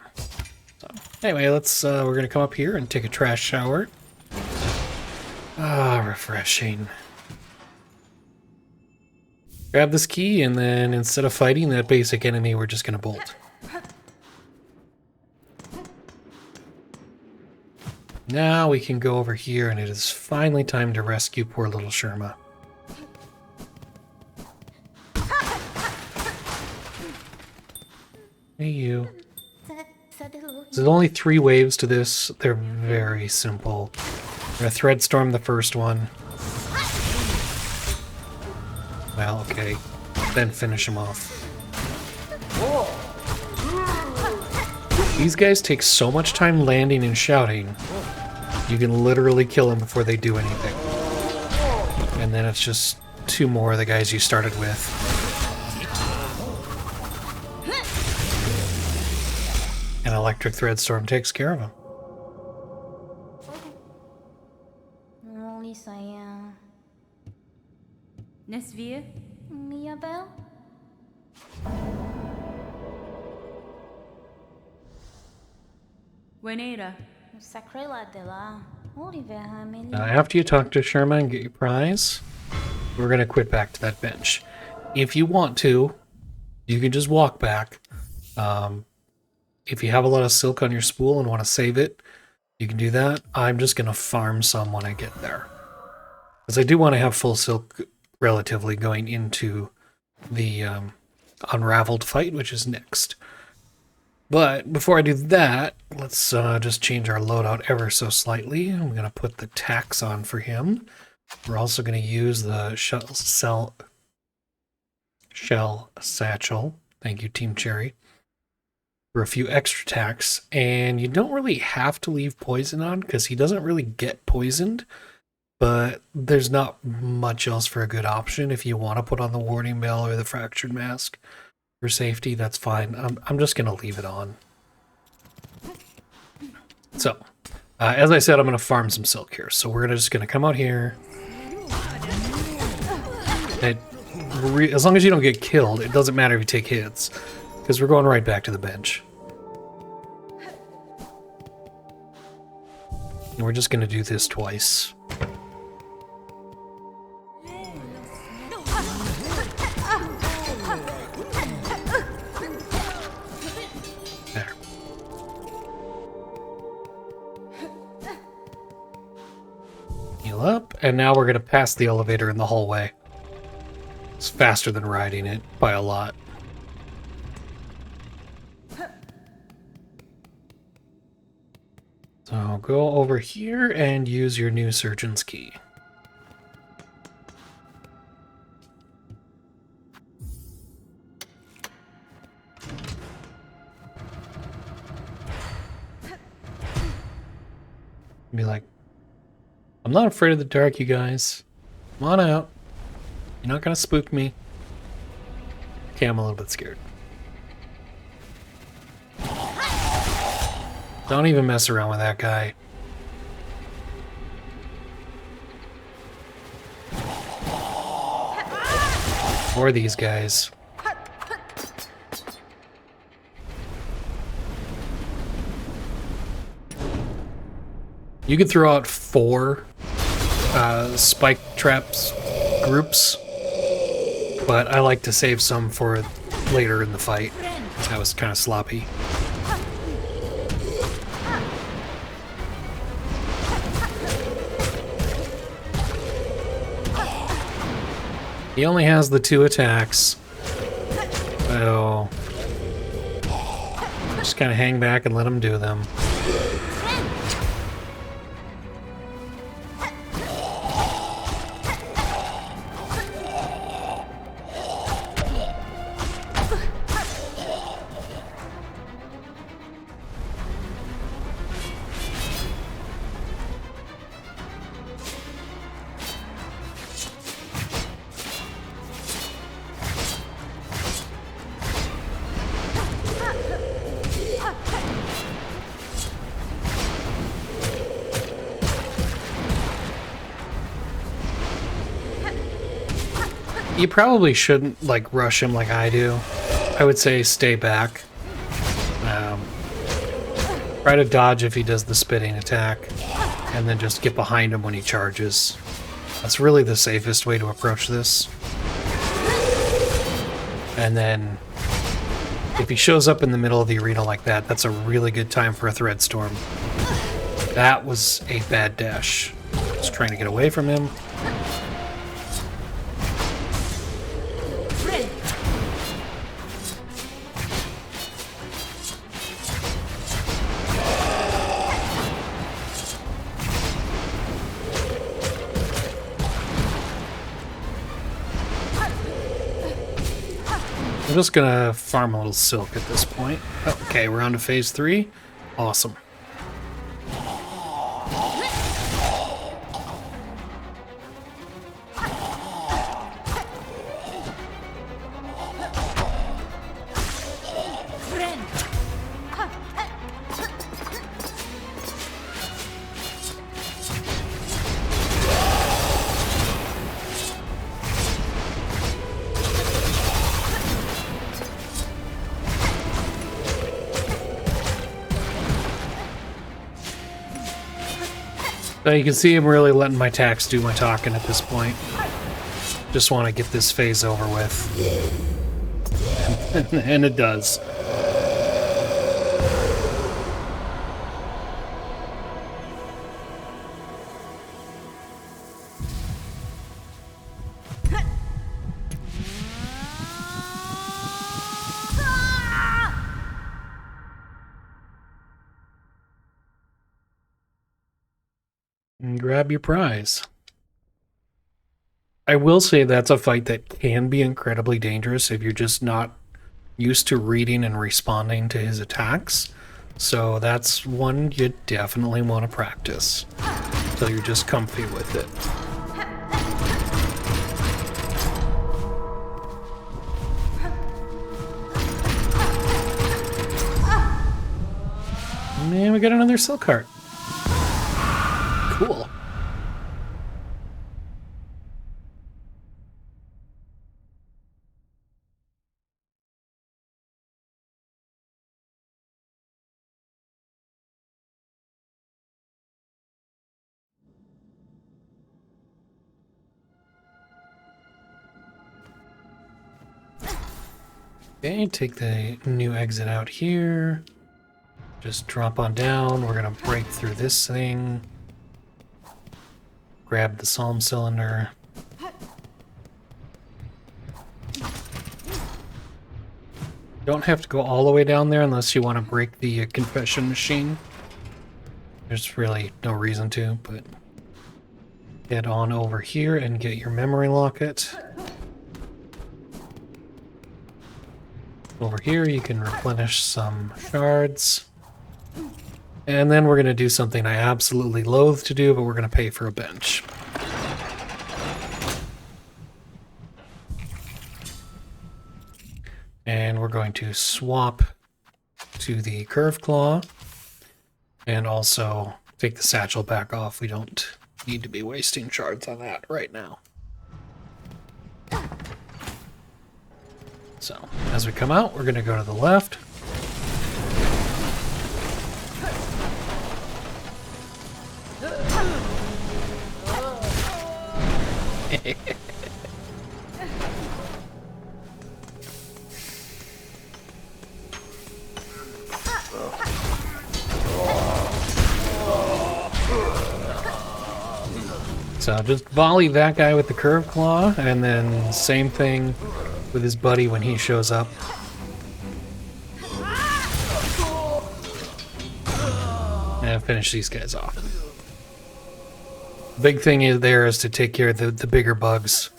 So, anyway, we're gonna come up here and take a trash shower. Ah, refreshing. Grab this key, and then instead of fighting that basic enemy, we're just going to bolt. Now we can go over here, and it is finally time to rescue poor little Sherma. Hey, you. There's only 3 waves to this. They're very simple. We're going to Threadstorm the first one. Well, okay. Then finish him off. These guys take so much time landing and shouting, you can literally kill them before they do anything. And then it's just 2 more of the guys you started with. And Electric Threadstorm takes care of them. Nesvir? Miabel? Wenera. Sacrela de la Oliver. After you talk to Sherma and get your prize, we're going to quit back to that bench. If you want to, you can just walk back. If you have a lot of silk on your spool and want to save it, you can do that. I'm just going to farm some when I get there. Because I do want to have full silk relatively going into the Unravelled fight, which is next. But before I do that, let's just change our loadout ever so slightly. I'm going to put the tax on for him. We're also going to use the shell satchel. Thank you, Team Cherry. For a few extra tax. And you don't really have to leave poison on because he doesn't really get poisoned. But there's not much else for a good option. If you want to put on the Warding Bell or the Fractured Mask for safety, that's fine. I'm just going to leave it on. So, as I said, I'm going to farm some silk here. So we're just going to come out here. As long as you don't get killed, it doesn't matter if you take hits. Because we're going right back to the bench. And we're just going to do this twice. Up, and now we're going to pass the elevator in the hallway. It's faster than riding it by a lot. So go over here and use your new surgeon's key. Be like, I'm not afraid of the dark, you guys. Come on out. You're not gonna spook me. Okay, I'm a little bit scared. Don't even mess around with that guy. Or these guys. You could throw out 4 spike traps groups, but I like to save some for later in the fight. That was kind of sloppy. He only has the 2 attacks, so just kind of hang back and let him do them. You probably shouldn't, like, rush him like I do. I would say stay back. Try to dodge if he does the spitting attack, and then just get behind him when he charges. That's really the safest way to approach this. And then, if he shows up in the middle of the arena like that, that's a really good time for a Threadstorm. That was a bad dash. Just trying to get away from him. I'm just gonna farm a little silk at this point. Okay, we're on to phase 3. Awesome. So you can see I'm really letting my tax do my talking at this point. Just want to get this phase over with. And it does. And grab your prize. I will say that's a fight that can be incredibly dangerous if you're just not used to reading and responding to his attacks. So that's one you definitely want to practice until you're just comfy with it. And we got another silk heart. Cool. Okay, take the new exit out here. Just drop on down. We're gonna break through this thing. Grab the psalm cylinder. Don't have to go all the way down there unless you want to break the confession machine. There's really no reason to, but head on over here and get your memory locket. Over here you can replenish some shards. And then we're going to do something I absolutely loathe to do, but we're going to pay for a bench. And we're going to swap to the curve claw and also take the satchel back off. We don't need to be wasting shards on that right now. So as we come out, we're going to go to the left. So just volley that guy with the curve claw, and then same thing with his buddy when he shows up. And finish these guys off. Big thing is there is to take care of the bigger bugs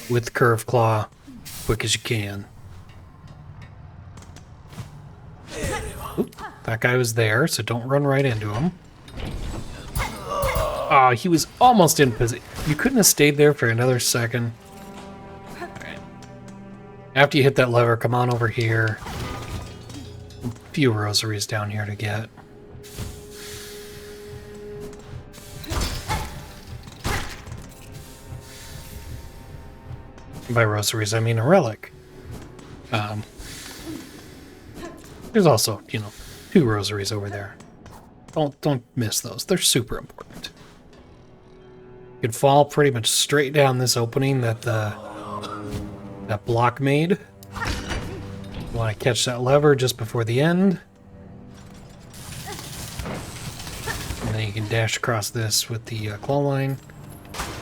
with the curve claw quick as you can. Oop, that guy was there, so don't run right into him. Oh, he was almost in position. You couldn't have stayed there for another second. Alright. After you hit that lever, come on over here. A few rosaries down here to get. By rosaries, I mean a relic. There's also, 2 rosaries over there. Don't miss those. They're super important. You can fall pretty much straight down this opening that that block made. You want to catch that lever just before the end. And then you can dash across this with the claw line.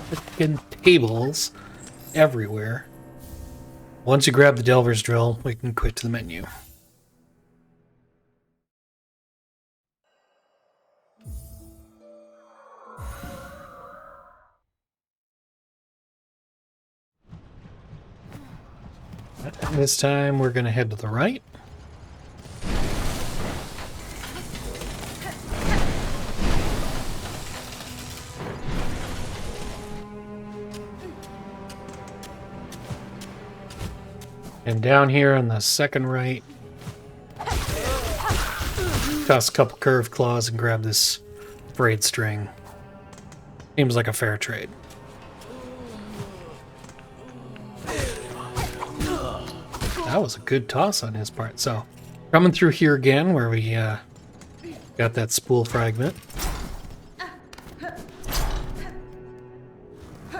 Freaking tables everywhere. Once you grab the Delver's Drill, we can quit to the menu. This time we're gonna head to the right. And down here on the second right, toss a couple curved claws and grab this braid string. Seems like a fair trade. That was a good toss on his part. So, coming through here again where we got that spool fragment.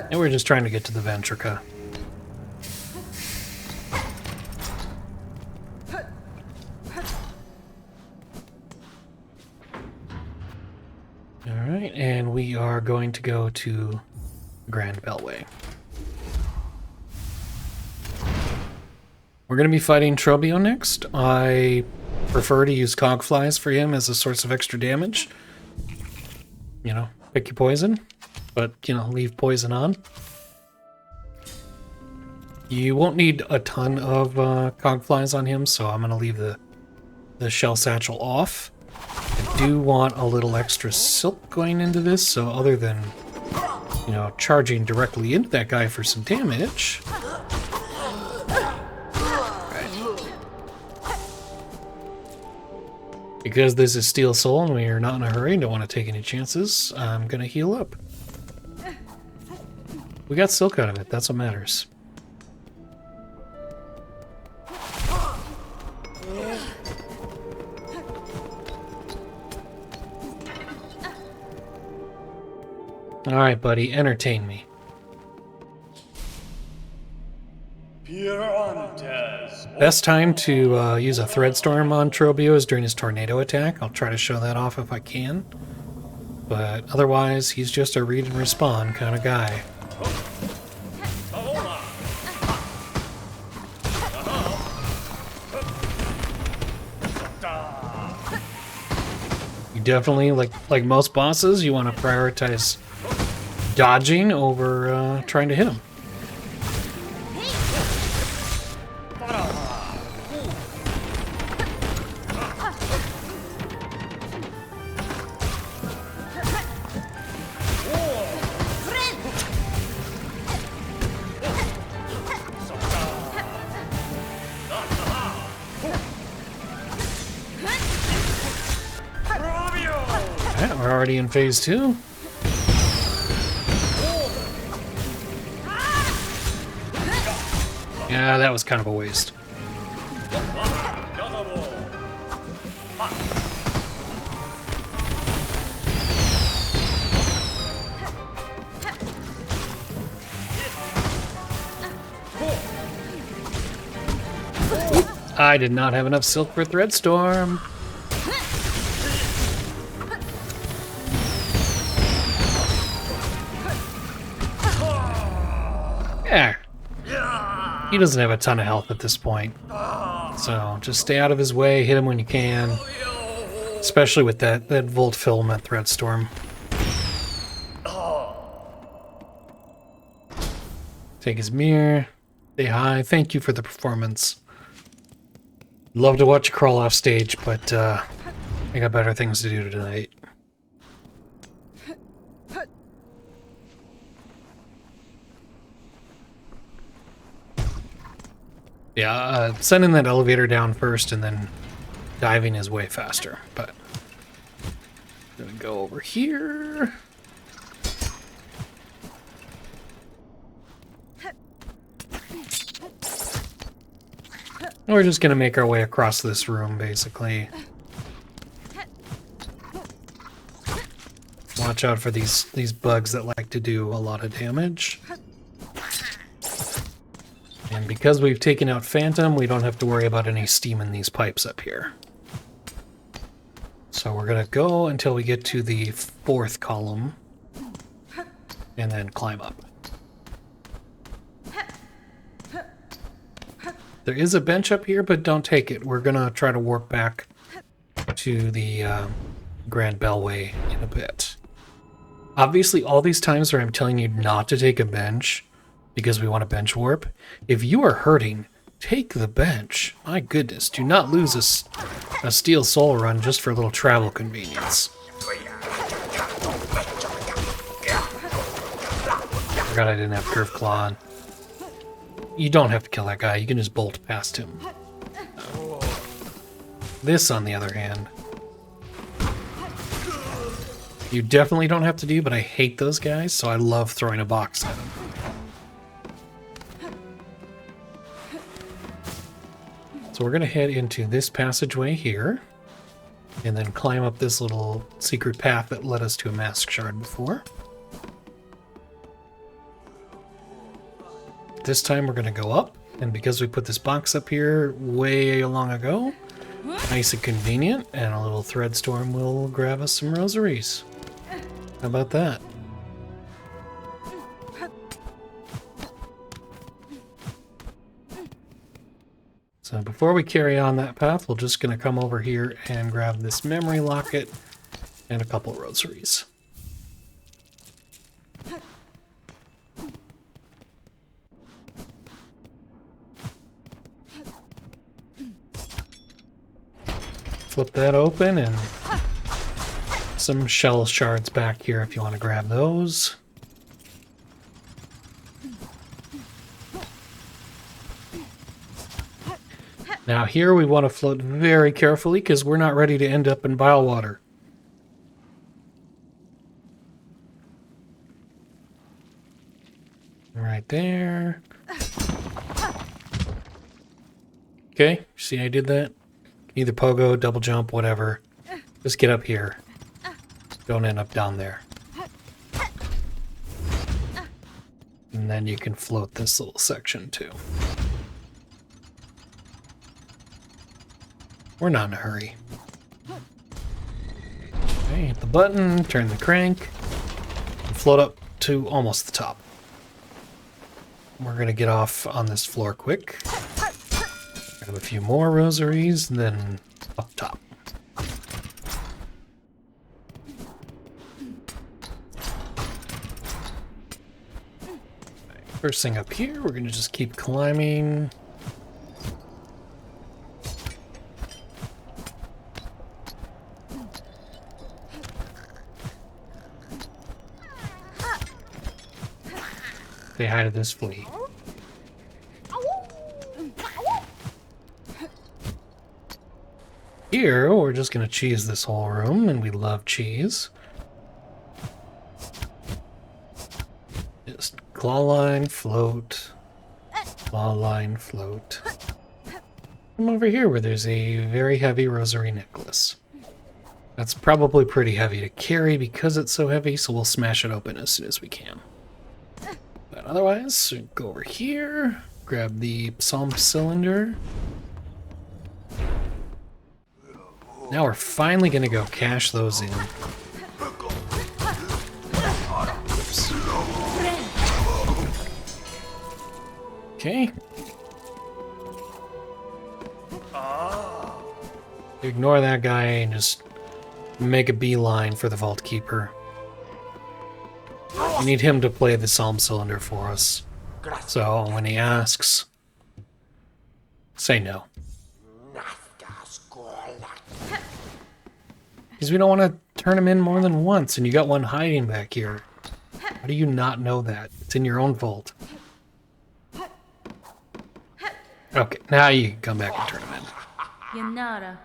And we're just trying to get to the Ventrica. Alright, and we are going to go to Grand Beltway. We're going to be fighting Trobbio next. I prefer to use Cogflies for him as a source of extra damage. You know, pick your poison, but, you know, leave poison on. You won't need a ton of Cogflies on him, so I'm going to leave the Shell Satchel off. I do want a little extra silk going into this, so other than, you know, charging directly into that guy for some damage... Because this is Steel Soul and we are not in a hurry and don't want to take any chances, I'm going to heal up. We got silk out of it, that's what matters. Alright, buddy, entertain me. Best time to use a Threadstorm on Trobbio is during his tornado attack. I'll try to show that off if I can. But otherwise, he's just a read and respond kind of guy. You definitely, like most bosses, you want to prioritize dodging over trying to hit him. We're already in phase 2. Yeah, that was kind of a waste. I did not have enough silk for Threadstorm. Yeah. He doesn't have a ton of health at this point. So just stay out of his way, hit him when you can. Especially with that Volt Filament Threadstorm. Take his mirror. Say hi. Thank you for the performance. Love to watch you crawl off stage, but I got better things to do tonight. Yeah, sending that elevator down first and then diving is way faster, but I'm gonna go over here. We're just gonna make our way across this room, basically. Watch out for these bugs that like to do a lot of damage. And because we've taken out Phantom, we don't have to worry about any steam in these pipes up here. So we're gonna go until we get to the 4th column, and then climb up. There is a bench up here, but don't take it. We're gonna try to warp back to the Grand Beltway in a bit. Obviously, all these times where I'm telling you not to take a bench, because we want to bench warp, if you are hurting, Take the bench. My goodness, do not lose a Steel Soul run just for a little travel convenience. Forgot I didn't have Curve Claw on. You don't have to kill that guy, you can just bolt past him. This, on the other hand, you definitely don't have to do, but I hate those guys, so I love throwing a box at them. So we're going to head into this passageway here, and then climb up this little secret path that led us to a Mask Shard before. This time we're going to go up, and because we put this box up here way long ago, nice and convenient, and a little thread storm will grab us some rosaries. How about that? So before we carry on that path, we're just going to come over here and grab this memory locket and a couple rosaries. Flip that open, and some shell shards back here if you want to grab those. Now here we want to float very carefully because we're not ready to end up in Bilewater. Right there. Okay, see I did that? Either pogo, double jump, whatever. Just get up here. Don't end up down there. And then you can float this little section too. We're not in a hurry. Okay, hit the button, turn the crank, and float up to almost the top. We're gonna get off on this floor quick. Grab a few more rosaries, and then up top. First thing up here, we're gonna just keep climbing. Say hi to this flea. Here, we're just gonna cheese this whole room, and we love cheese. Just claw line, float. Claw line, float. Come over here where there's a very heavy rosary necklace. That's probably pretty heavy to carry because it's so heavy, so we'll smash it open as soon as we can. But otherwise, go over here, grab the psalm cylinder. Now we're finally gonna go cash those in. Oops. Okay. Ignore that guy and just make a beeline for the Vault Keeper. We need him to play the psalm cylinder for us. So when he asks, say no. Because we don't want to turn him in more than once, and you got one hiding back here. How do you not know that? It's in your own vault. Okay, now you can come back and turn him in. Yanara.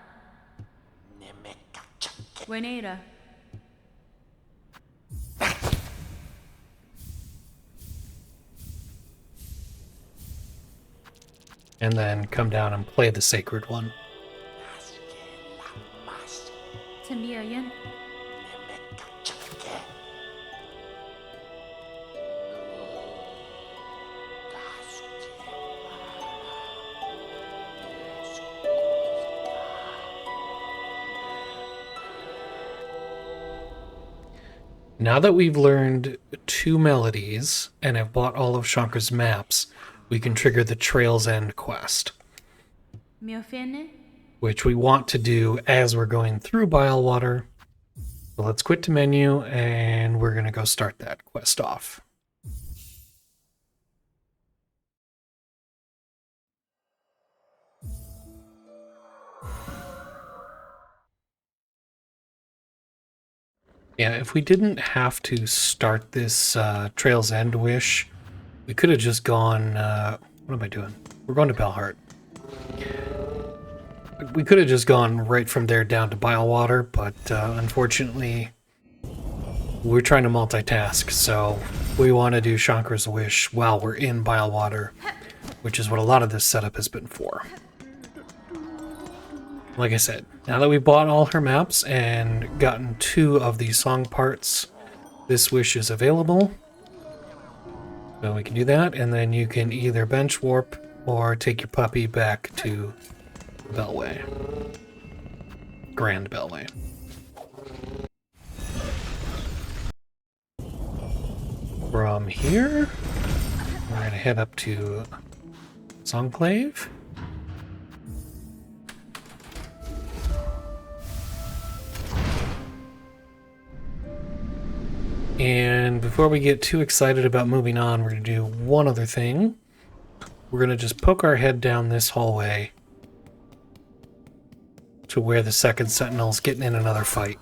Wenera. And then come down and play the sacred one. Tamiayan. Now that we've learned 2 melodies and have bought all of Shankar's maps, we can trigger the Trail's End quest, Miofene. which we want to do as we're going through Bilewater. So let's quit to menu, and we're going to go start that quest off. Yeah, if we didn't have to start this Trail's End wish, we could have just gone... what am I doing? We're going to Belheart. We could have just gone right from there down to Bilewater, but unfortunately, we're trying to multitask, so we want to do Shankar's Wish while we're in Bilewater, which is what a lot of this setup has been for. Like I said, now that we've bought all her maps and gotten 2 of these song parts, this wish is available. So we can do that, and then you can either bench warp or take your puppy back to Beltway. Grand Beltway. From here, we're going to head up to Songclave. And before we get too excited about moving on, we're going to do one other thing. We're going to just poke our head down this hallway to where the second sentinel's getting in another fight.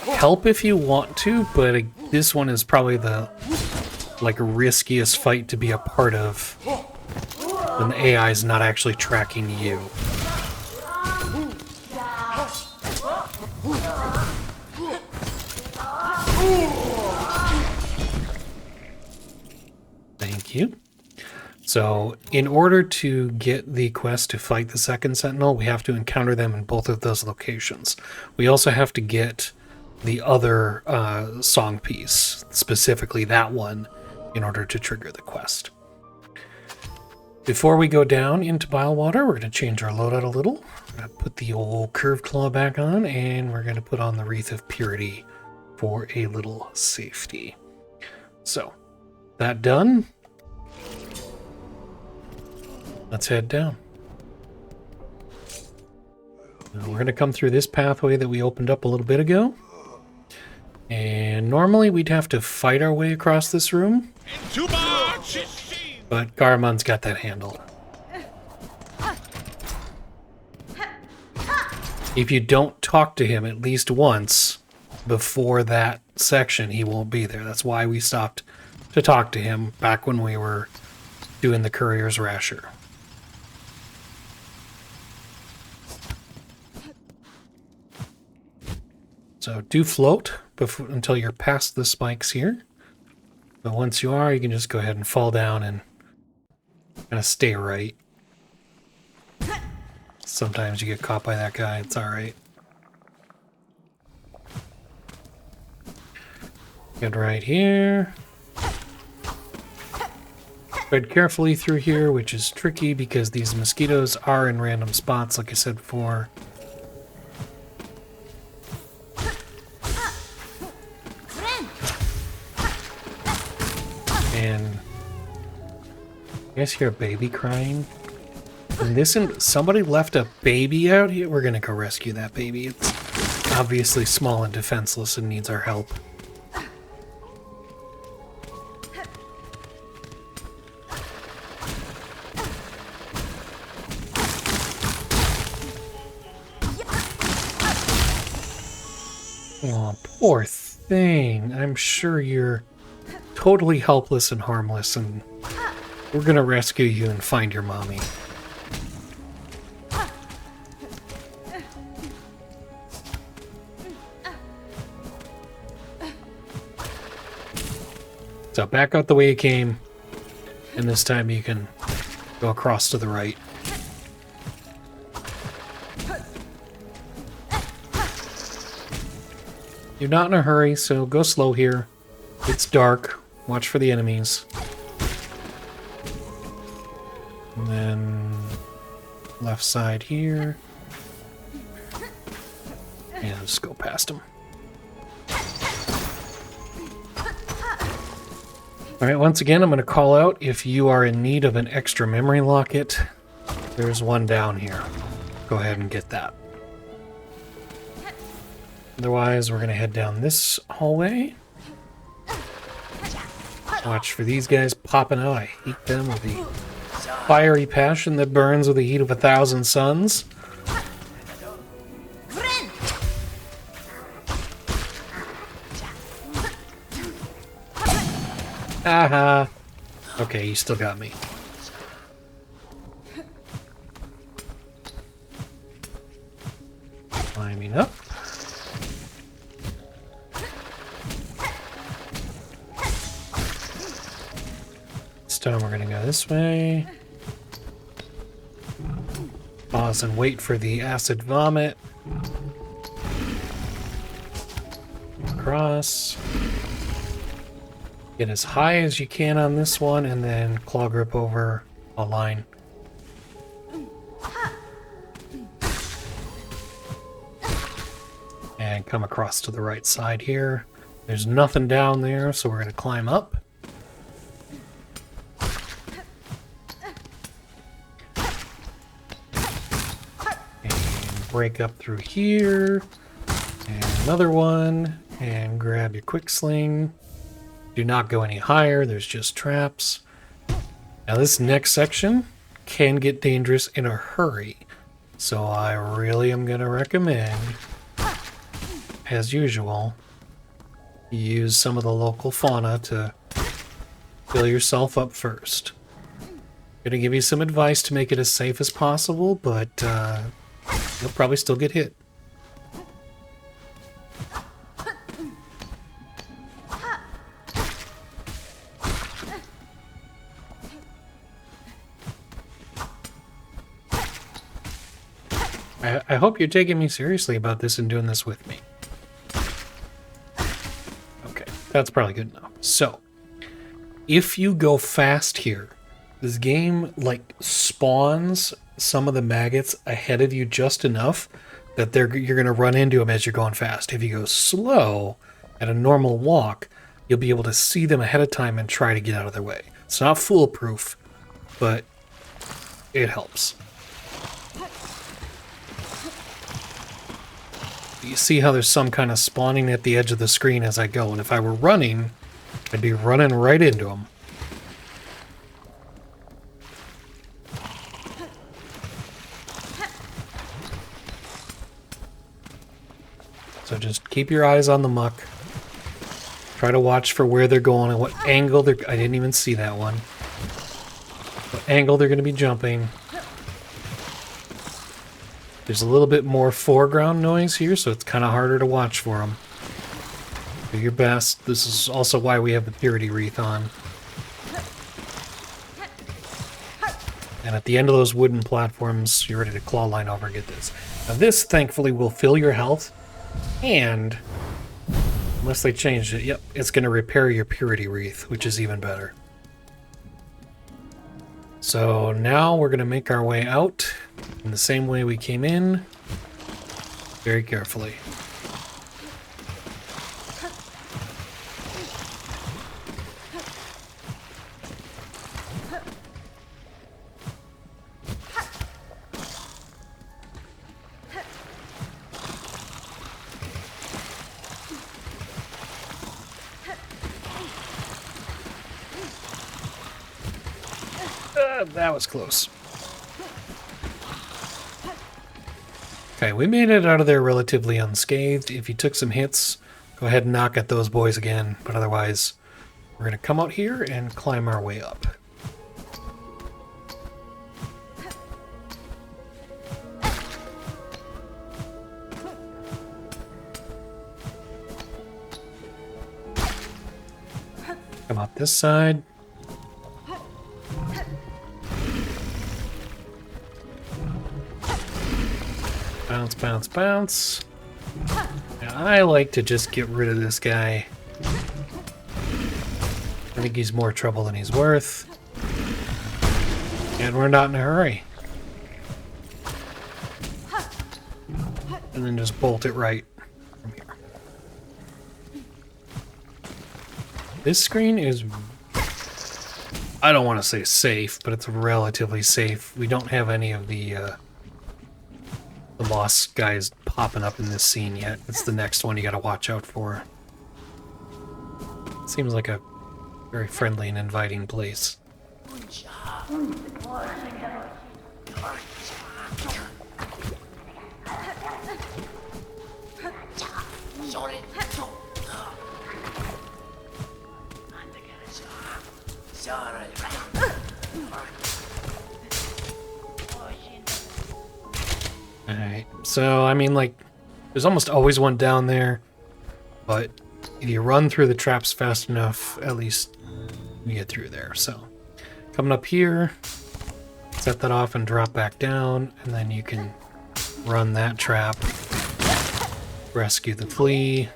Help if you want to, but this one is probably the riskiest fight to be a part of when the AI is not actually tracking you. Thank you. So, in order to get the quest to fight the second sentinel, we have to encounter them in both of those locations. We also have to get the other song piece, specifically that one, in order to trigger the quest. Before we go down into Bilewater, we're going to change our loadout a little. We're going to put the old curved claw back on, and we're going to put on the Wreath of Purity for a little safety. So, that done. Let's head down. Now we're going to come through this pathway that we opened up a little bit ago. And normally we'd have to fight our way across this room. But Garamon's got that handled. If you don't talk to him at least once before that section, he won't be there. That's why we stopped to talk to him back when we were doing the Courier's Rasher. So do float until you're past the spikes here. But once you are, you can just go ahead and fall down and kind of stay right. Sometimes you get caught by that guy, it's alright. Get right here. Tread carefully through here, which is tricky because these mosquitoes are in random spots, like I said before. And you guys hear a baby crying? And somebody left a baby out here. We're gonna go rescue that baby. It's obviously small and defenseless and needs our help. Oh, poor thing. I'm sure you're totally helpless and harmless, and we're gonna rescue you and find your mommy. So back out the way you came, and this time you can go across to the right. You're not in a hurry, so go slow here. It's dark. Watch for the enemies. And then left side here. And just go past them. Alright, once again, I'm going to call out if you are in need of an extra memory locket. There's one down here. Go ahead and get that. Otherwise, we're going to head down this hallway. Watch for these guys popping out. I hate them with the fiery passion that burns with the heat of 1,000 suns. Haha. Okay, you still got me. Climbing up. This time we're gonna go this way. Pause and wait for the acid vomit. Across. Get as high as you can on this one, and then claw grip over a line. And come across to the right side here. There's nothing down there, so we're going to climb up. And break up through here. And another one. And grab your quick sling. Do not go any higher, there's just traps. Now this next section can get dangerous in a hurry. So I really am going to recommend, as usual, you use some of the local fauna to fill yourself up first. Going to give you some advice to make it as safe as possible, but you'll probably still get hit. I hope you're taking me seriously about this and doing this with me. Okay, that's probably good enough. So, if you go fast here, this game, like, spawns some of the maggots ahead of you just enough that you're going to run into them as you're going fast. If you go slow, at a normal walk, you'll be able to see them ahead of time and try to get out of their way. It's not foolproof, but it helps. You see how there's some kind of spawning at the edge of the screen as I go, and if I were running, I'd be running right into them. So just keep your eyes on the muck. Try to watch for where they're going and what angle they're... I didn't even see that one. What angle they're going to be jumping. There's a little bit more foreground noise here, so it's kind of harder to watch for them. Do your best. This is also why we have the Purity Wreath on. And at the end of those wooden platforms, you're ready to claw line over and get this. Now this, thankfully, will fill your health, and unless they changed it, yep, it's going to repair your Purity Wreath, which is even better. So now we're going to make our way out in the same way we came in, very carefully. That was close. Okay, we made it out of there relatively unscathed. If you took some hits, go ahead and knock at those boys again. But otherwise, we're going to come out here and climb our way up. Come out this side. Bounce, bounce, bounce. Now, I like to just get rid of this guy. I think he's more trouble than he's worth. And we're not in a hurry. And then just bolt it right from here. This screen is... I don't want to say safe, but it's relatively safe. We don't have any of the boss guys popping up in this scene yet. It's the next one you gotta watch out for. Seems like a very friendly and inviting place. Alright, so I mean, like, there's almost always one down there, but if you run through the traps fast enough, at least you get through there. So, coming up here, set that off and drop back down, and then you can run that trap, rescue the flea,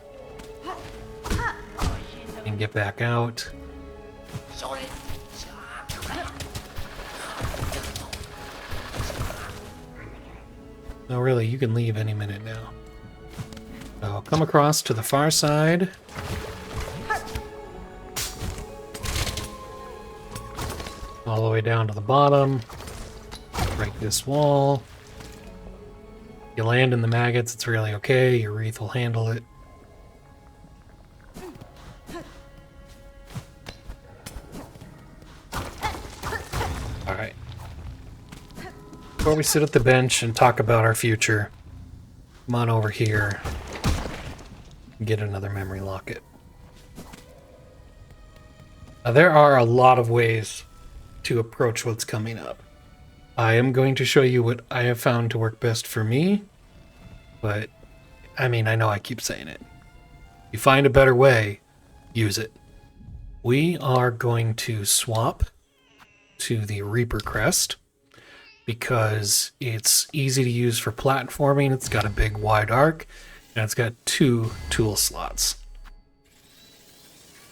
and get back out. No, really, you can leave any minute now. So come across to the far side. All the way down to the bottom. Break this wall. You land in the maggots, it's really okay. Your wreath will handle it. Alright. Before we sit at the bench and talk about our future, come on over here and get another memory locket. Now, there are a lot of ways to approach what's coming up. I am going to show you what I have found to work best for me, but I mean, I know I keep saying it. You find a better way, use it. We are going to swap to the Reaper Crest, because it's easy to use for platforming, it's got a big wide arc, and it's got 2 tool slots.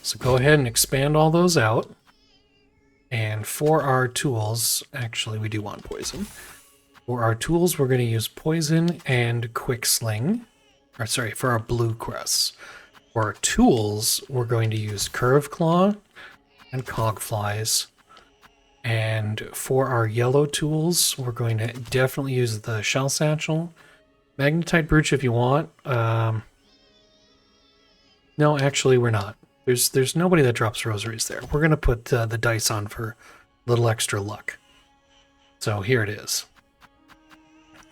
So go ahead and expand all those out. And for our tools, actually we do want poison. For our tools, we're going to use poison and quick sling. Or sorry, for our blue crests. For our tools, we're going to use curve claw and cog flies. And for our yellow tools, we're going to definitely use the shell satchel. Magnetite brooch if you want. No, actually we're not. There's nobody that drops rosaries there. We're going to put the dice on for a little extra luck. So here it is.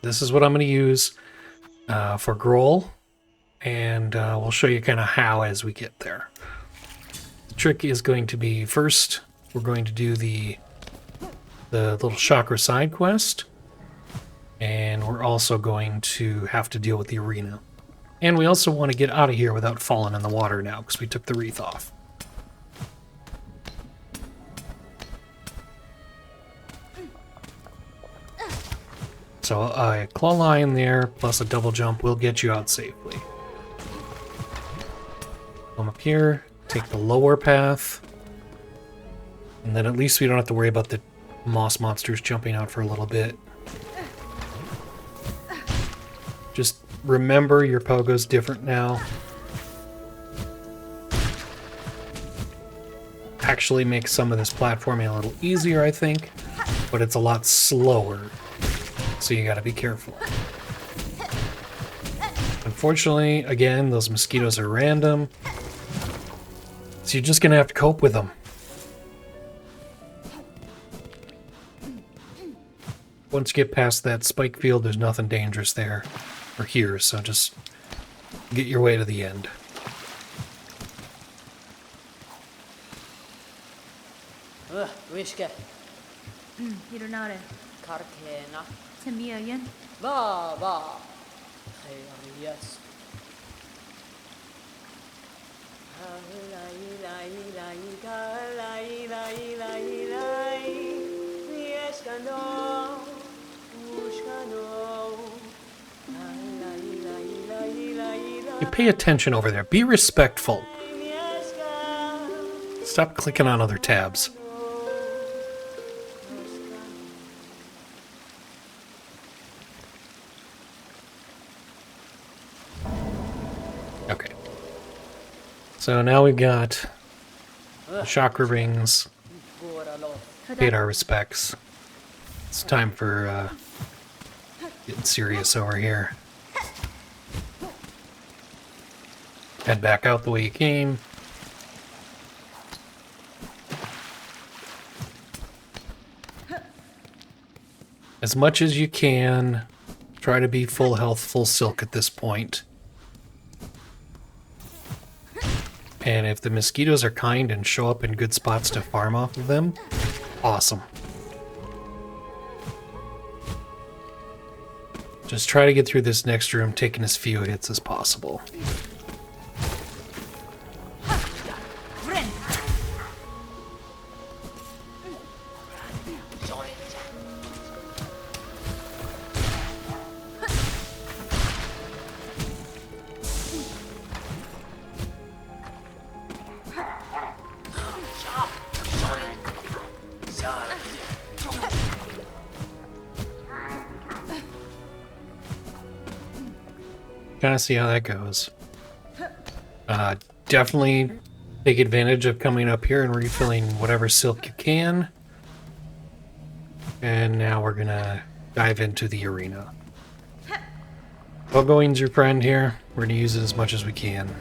This is what I'm going to use for Groll. And we'll show you kind of how as we get there. The trick is going to be, first, we're going to do the little chakra side quest, and we're also going to have to deal with the arena. And we also want to get out of here without falling in the water now, because we took the wreath off. So a claw line there, plus a double jump will get you out safely. Come up here, take the lower path, and then at least we don't have to worry about the moss monsters jumping out for a little bit. Just remember your pogo's different now. Actually makes some of this platforming a little easier, I think, but it's a lot slower, so you gotta be careful. Unfortunately, again, those mosquitoes are random, so you're just gonna have to cope with them. Once you get past that spike field, there's nothing dangerous there, or here, so just get your way to the end. Wiske. Hironare. Karkena. Tamiayan. Va. Yes. You pay attention over there. Be respectful. Stop clicking on other tabs. Okay. So now we've got the chakra rings. Paid our respects. It's time for getting serious over here. Head back out the way you came. As much as you can, try to be full health, full silk at this point. And if the mosquitoes are kind and show up in good spots to farm off of them, awesome. Just try to get through this next room taking as few hits as possible. Kind of see how that goes. Definitely take advantage of coming up here and refilling whatever silk you can. And now we're gonna dive into the arena. Outgoing's your friend here. We're gonna use it as much as we can.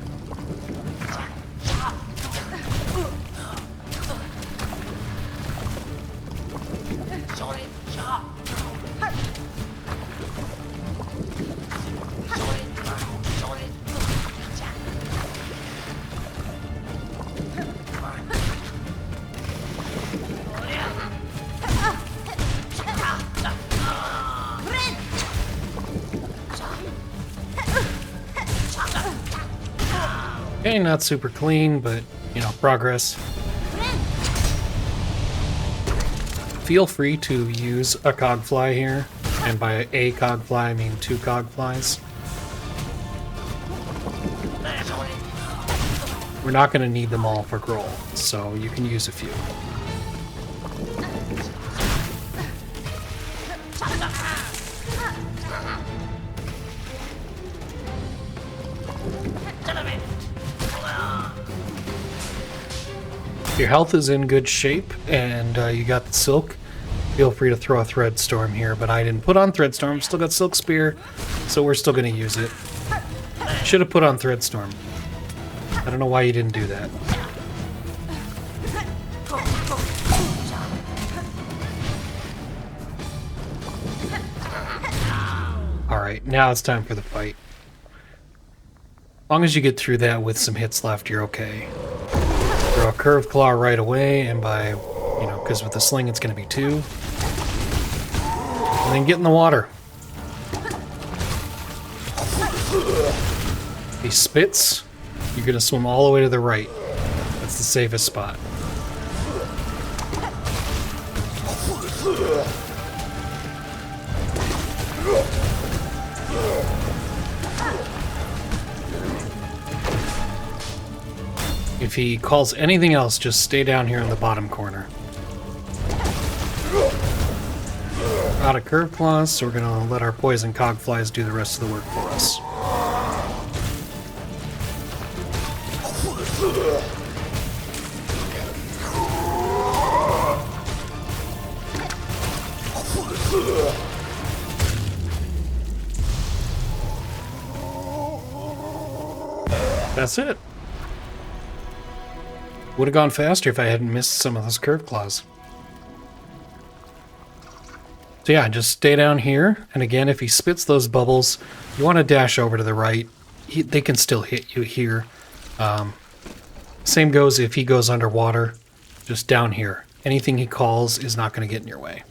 Okay, not super clean, but, you know, progress. Feel free to use a cogfly here, and by a cogfly I mean 2 cogflies. We're not going to need them all for Groll, so you can use a few. If your health is in good shape and you got the silk, feel free to throw a Threadstorm here, but I didn't put on Threadstorm, still got Silk Spear, so we're still going to use it. Should have put on Threadstorm. I don't know why you didn't do that. Alright, now it's time for the fight. As long as you get through that with some hits left, you're okay. Throw a Curved Claw right away, and by, you know, because with the sling it's going to be 2. And then get in the water. If he spits, you're going to swim all the way to the right. That's the safest spot. If he calls anything else, just stay down here in the bottom corner. Out of Curved Claws, so we're going to let our poison cogflies do the rest of the work for us. That's it. Would have gone faster if I hadn't missed some of those Curved Claws. So yeah, just stay down here, and again, if he spits those bubbles, you want to dash over to the right. They can still hit you here. Same goes if he goes underwater, just down here. Anything he calls is not going to get in your way.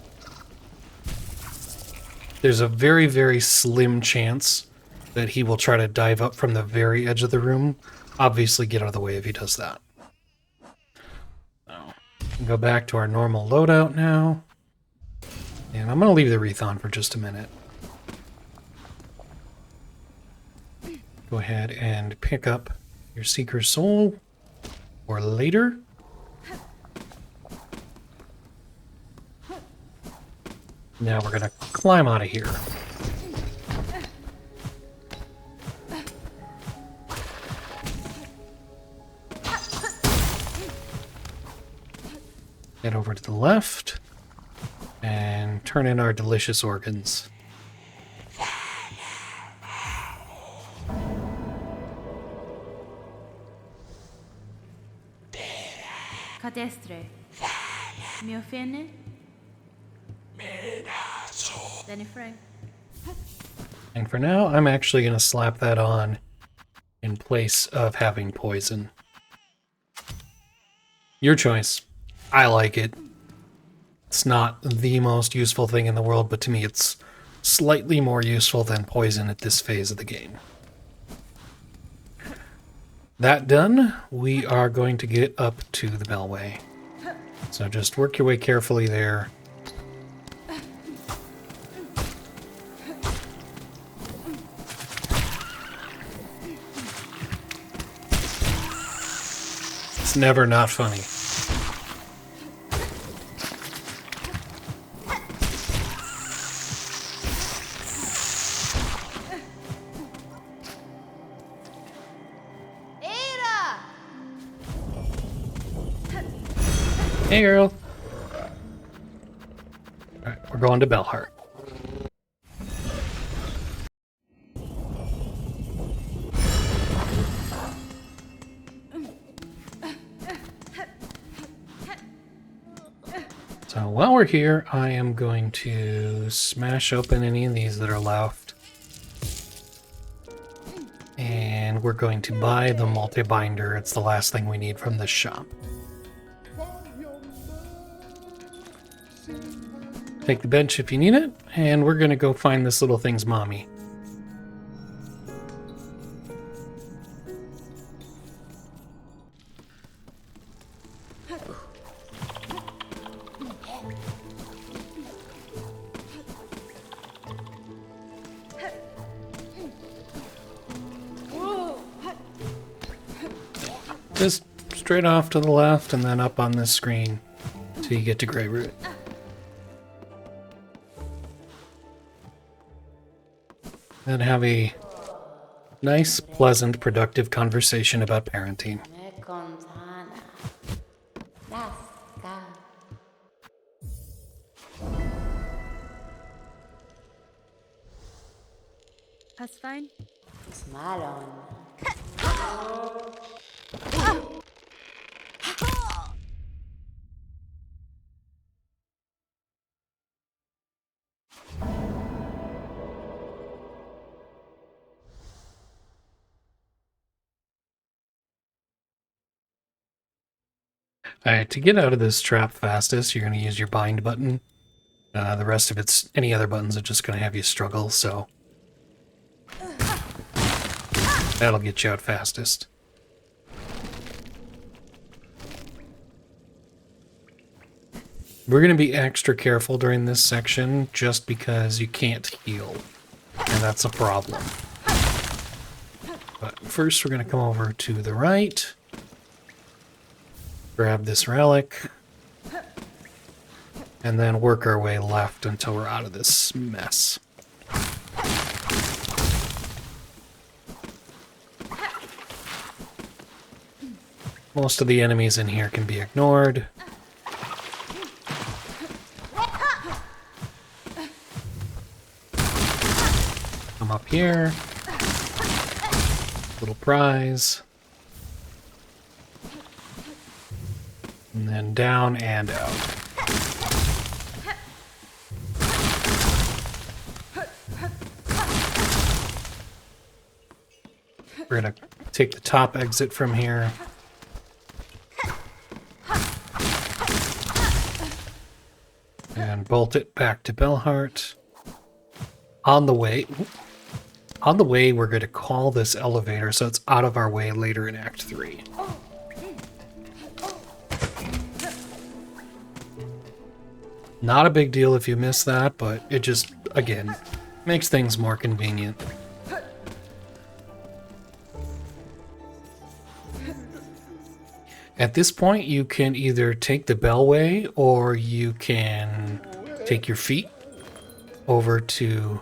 There's a very, very slim chance that he will try to dive up from the very edge of the room. Obviously, get out of the way if he does that. Go back to our normal loadout now. And I'm going to leave the wreath on for just a minute. Go ahead and pick up your Seeker's Soul for later. Now we're going to climb out of here. Head over to the left and turn in our delicious organs. Cadestre. Mi offende? Danny Frank. And for now, I'm actually going to slap that on in place of having poison. Your choice. I like it. It's not the most useful thing in the world, but to me it's slightly more useful than poison at this phase of the game. That done, we are going to get up to the Bellway. So just work your way carefully there. It's never not funny. Hey, girl. Alright, we're going to Bellheart. So while we're here, I am going to smash open any of these that are left. And we're going to buy the multi-binder. It's the last thing we need from this shop. Take the bench if you need it, and we're gonna go find this little thing's mommy. Just straight off to the left and then up on this screen till you get to Grey Root. And have a nice, pleasant, productive conversation about parenting. That's fine. Alright, to get out of this trap fastest, you're going to use your bind button. The rest of it's any other buttons are just going to have you struggle, so that'll get you out fastest. We're going to be extra careful during this section just because you can't heal, and that's a problem. But first we're going to come over to the right, grab this relic, and then work our way left until we're out of this mess. Most of the enemies in here can be ignored. Come up here. Little prize. And then down and out. We're gonna take the top exit from here. And bolt it back to Bellheart. On the way, we're going to call this elevator so it's out of our way later in Act 3. Not a big deal if you miss that, but it just, again, makes things more convenient. At this point, you can either take the Bellway or you can take your feet over to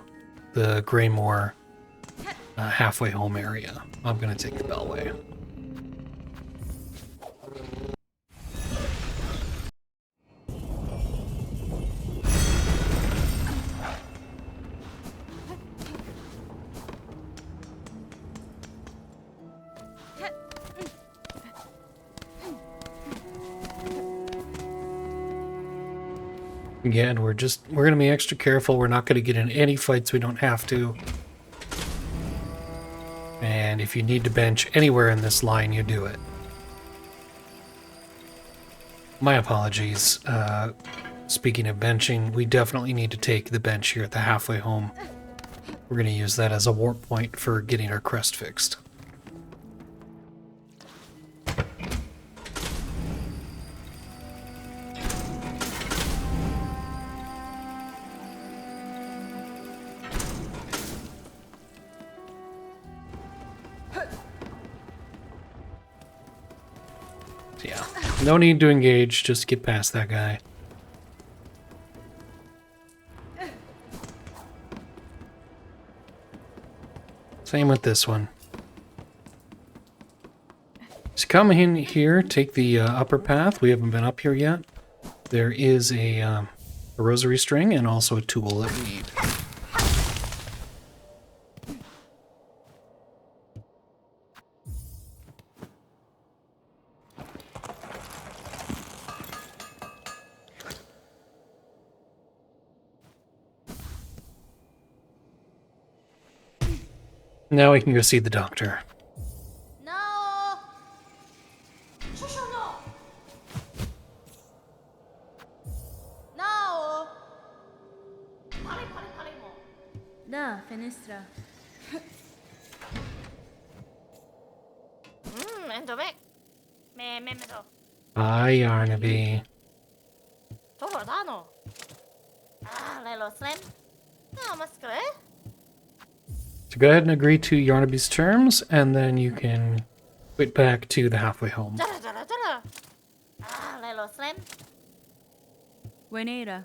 the Greymoor halfway home area. I'm going to take the Bellway. Again, we're going to be extra careful. We're not going to get in any fights we don't have to. And if you need to bench anywhere in this line, you do it. My apologies. Speaking of benching, we definitely need to take the bench here at the halfway home. We're going to use that as a warp point for getting our crest fixed. Yeah, no need to engage, just get past that guy. Same with this one. So come in here, take the upper path. We haven't been up here yet. There is a rosary string and also a tool that we need. Now we can go see the doctor. No! Shusho, no! No! Pali, pali, pali mo. Da, finestra. Endovek. Me do. Hi, Yarnaby. Toro dano. Lelo slen. No, maskure. So go ahead and agree to Yarnaby's terms, and then you can quit back to the halfway home. Dara, dara, dara. Lelo slen. Buenera.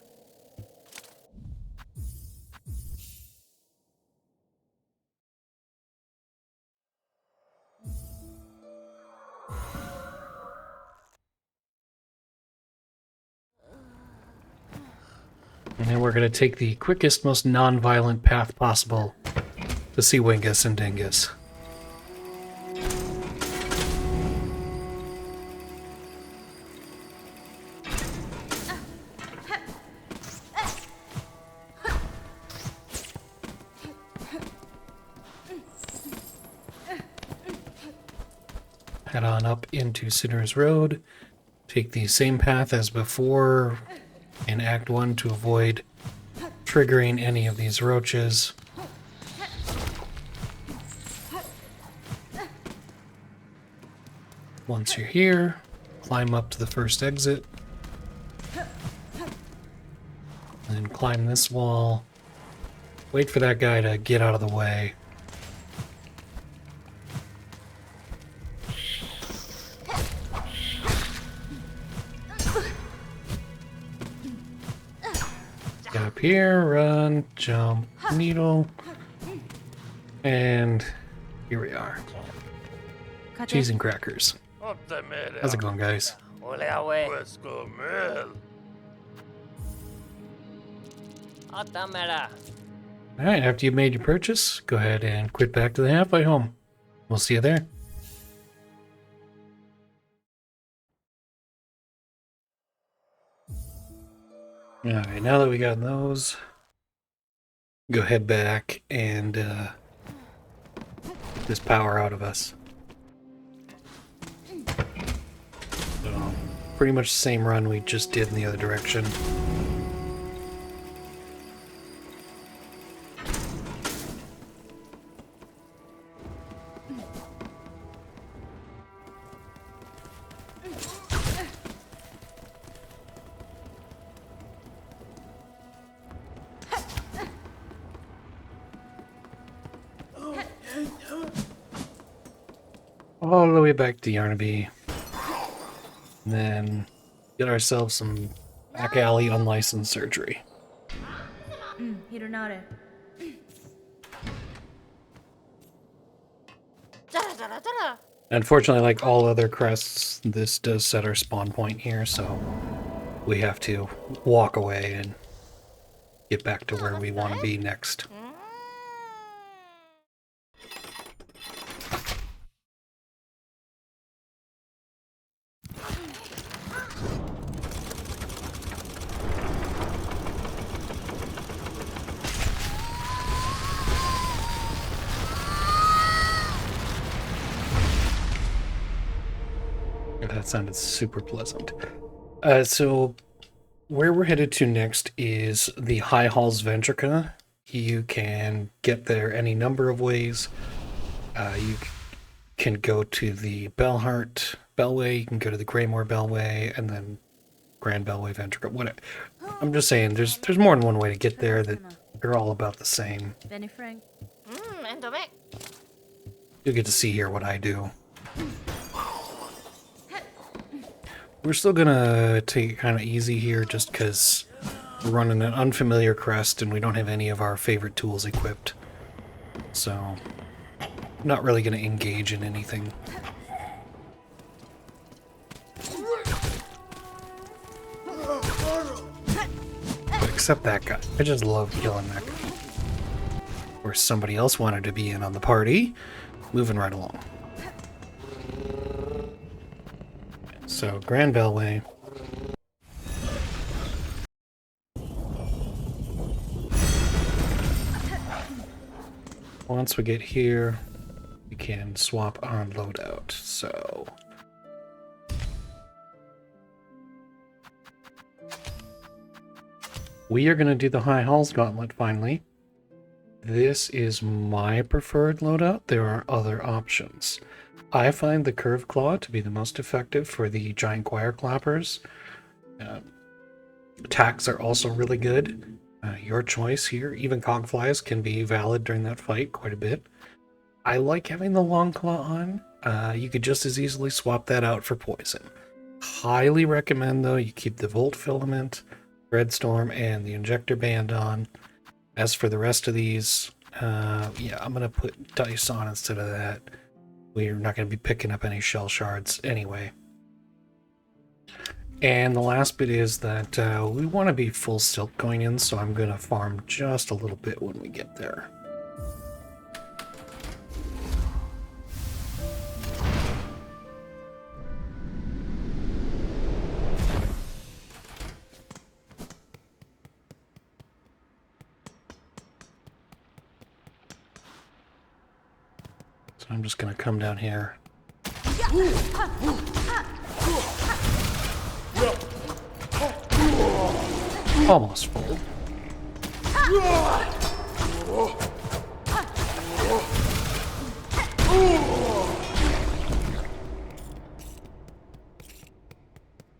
And then we're going to take the quickest, most non-violent path possible to see Wingus and Dingus. Head on up into Sinner's Road. Take the same path as before in Act 1 to avoid triggering any of these roaches. Once you're here, climb up to the first exit. Then climb this wall. Wait for that guy to get out of the way. Get up here, run, jump, needle, and here we are. Cheese and crackers. How's it going, guys? Ole away. Atamera. Alright, after you've made your purchase, go ahead and quit back to the halfway home. We'll see you there. Alright, now that we got those, go head back and just power out of us. So, pretty much the same run we just did in the other direction. All the way back to Yarnaby. And then get ourselves some back alley unlicensed surgery. Hironare. Dara, dara, dara. Unfortunately, like all other crests, this does set our spawn point here, so we have to walk away and get back to where we want to be next. That sounded super pleasant. So where we're headed to next is the High Halls Ventrica. You can get there any number of ways. You can go to the Bellheart Bellway, you can go to the Greymore Bellway, and then Grand Bellway Ventrica. Whatever. I'm just saying, there's more than one way to get there. That they're all about the same. Benny Frank. Endomek. You'll get to see here what I do. We're still gonna take it kind of easy here, just because we're running an unfamiliar crest and we don't have any of our favorite tools equipped. So, not really gonna engage in anything. Except that guy. I just love killing that guy. Or somebody else wanted to be in on the party. Moving right along. So, Grand Bellway. Once we get here, we can swap on loadout. So, we are going to do the High Halls Gauntlet finally. This is my preferred loadout. There are other options. I find the Curved Claw to be the most effective for the giant choir clappers. Attacks are also really good. Your choice here. Even Cogflies can be valid during that fight quite a bit. I like having the Long Claw on. You could just as easily swap that out for poison. Highly recommend, though, you keep the Volt Filament, Red Storm, and the Injector Band on. As for the rest of these, yeah, I'm going to put Dice on instead of that. We're not going to be picking up any shell shards anyway. And the last bit is that we want to be full silk going in, so I'm going to farm just a little bit when we get there. So I'm just going to come down here. Almost full.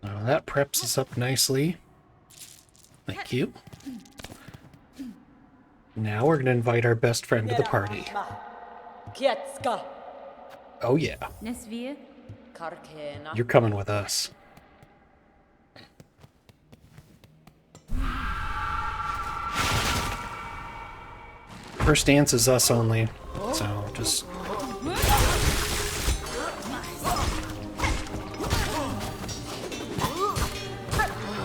Now that preps us up nicely. Thank you. Now we're going to invite our best friend to the party. Oh yeah. Nesvia. You're coming with us. First dance is us only, so just...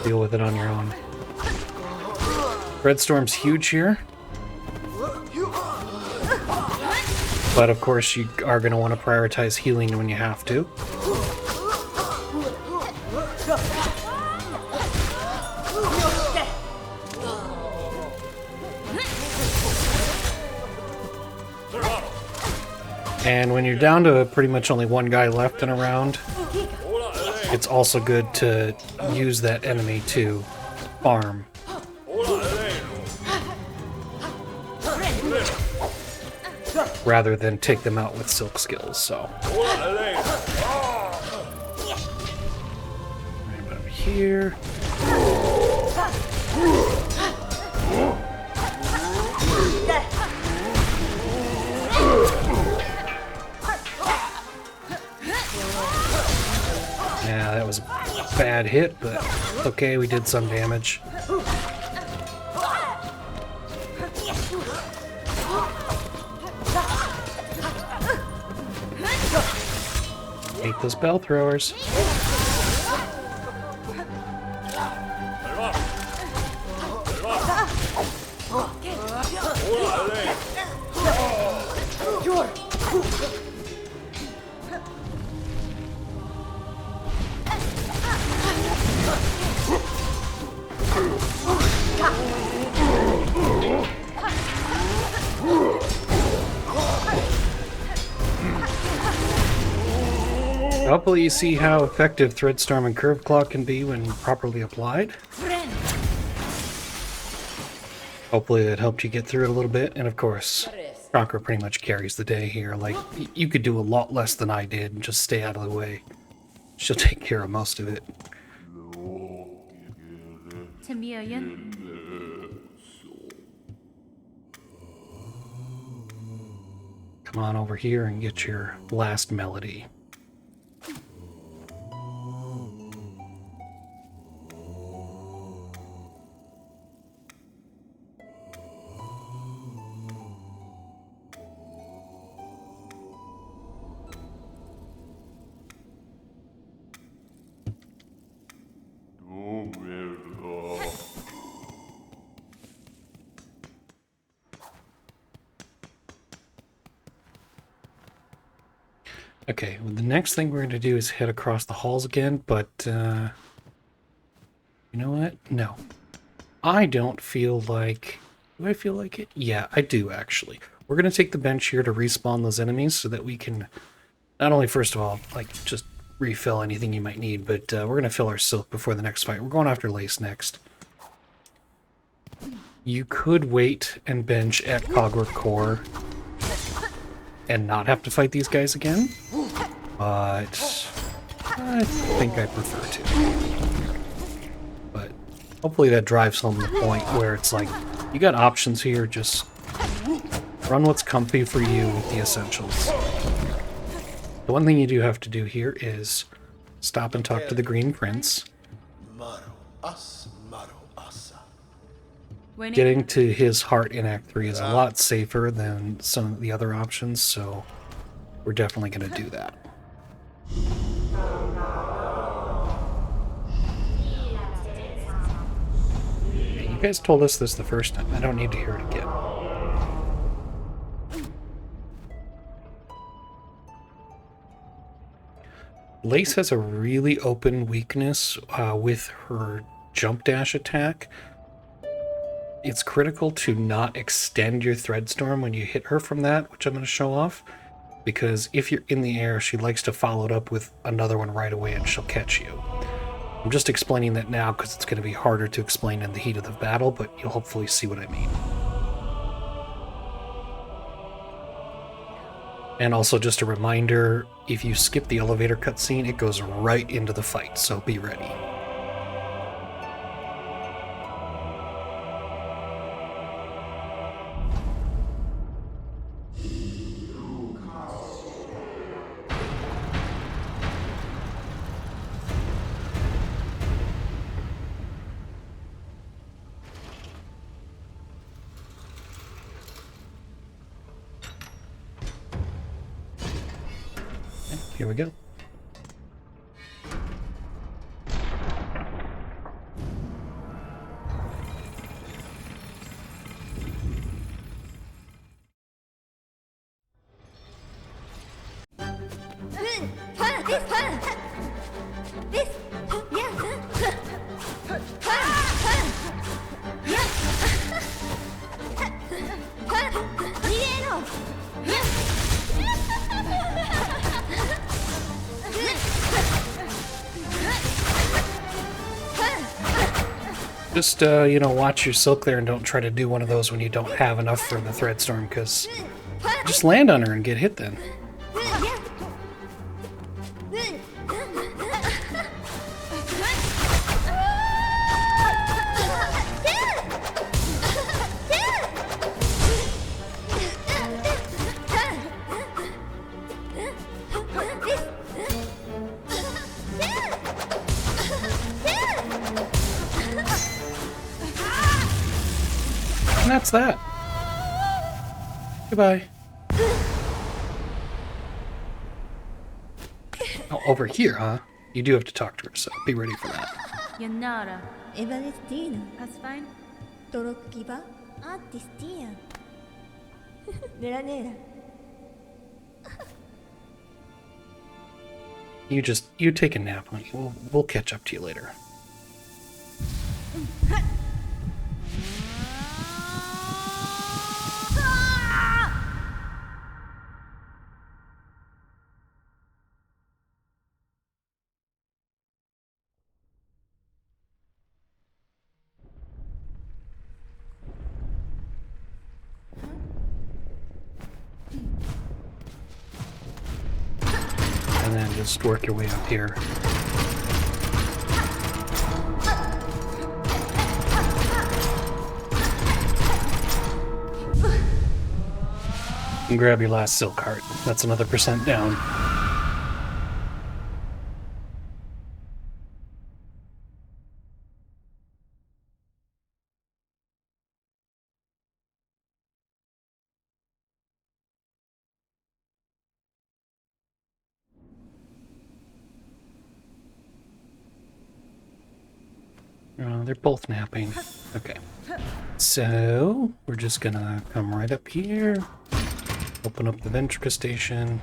deal with it on your own. Red Storm's huge here. But of course you are going to want to prioritize healing when you have to. And when you're down to pretty much only one guy left in a round, it's also good to use that enemy to farm. Rather than take them out with silk skills, so. Right up here. Yeah, that was a bad hit, but okay, we did some damage. Hate those bell throwers. hopefully you see how effective Threadstorm and Curve Claw can be when properly applied. Hopefully that helped you get through it a little bit, and of course, Conqueror pretty much carries the day here. Like, you could do a lot less than I did and just stay out of the way. She'll take care of most of it. 준비하연. Come on over here and get your last melody. Okay, well, the next thing we're going to do is head across the halls again, but, you know what? No. I don't feel like... Do I feel like it? Yeah, I do, actually. We're going to take the bench here to respawn those enemies so that we can, not only, first of all, like, just refill anything you might need, but we're going to fill our silk before the next fight. We're going after Lace next. You could wait and bench at Cogwork Core and not have to fight these guys again, but I think I prefer to. But hopefully that drives home the point where it's like, you got options here, just run what's comfy for you with the essentials. The one thing you do have to do here is stop and talk to the Green Prince. Getting to his heart in Act 3 is a lot safer than some of the other options, so we're definitely going to do that. You guys told us this the first time. I don't need to hear it again. Lace has a really open weakness with her jump dash attack. It's critical to not extend your Threadstorm when you hit her from that, which I'm going to show off, because if you're in the air, she likes to follow it up with another one right away and she'll catch you. I'm just explaining that now because it's going to be harder to explain in the heat of the battle, but you'll hopefully see what I mean. And also just a reminder, if you skip the elevator cutscene, it goes right into the fight, so be ready. Here we go. Just, you know, watch your silk there and don't try to do one of those when you don't have enough for the Threadstorm, because just land on her and get hit then. And that's that. Goodbye. Oh, over here, huh? You do have to talk to her, so be ready for that. Yanara. Evanestina. That's fine. Torokkiba. Artistia. Nera nera. You take a nap, honey. We'll catch up to you later. and then just work your way up here. And grab your last silk heart. That's another % down. They're both napping. Okay. So, we're just gonna come right up here, open up the Ventrica station,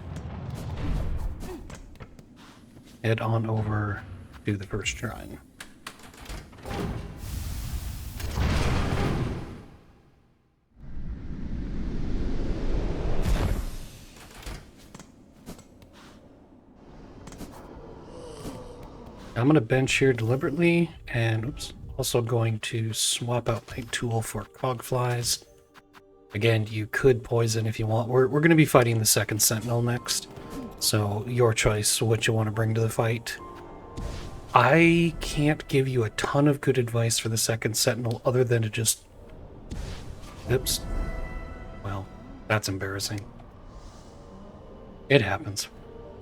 head on over to the first shrine. I'm gonna bench here deliberately, and oops, also going to swap out my tool for cogflies. Again, you could poison if you want. We're gonna be fighting the second sentinel next, so your choice what you want to bring to the fight. I can't give you a ton of good advice for the second sentinel other than to just... Oops. Well, that's embarrassing. It happens.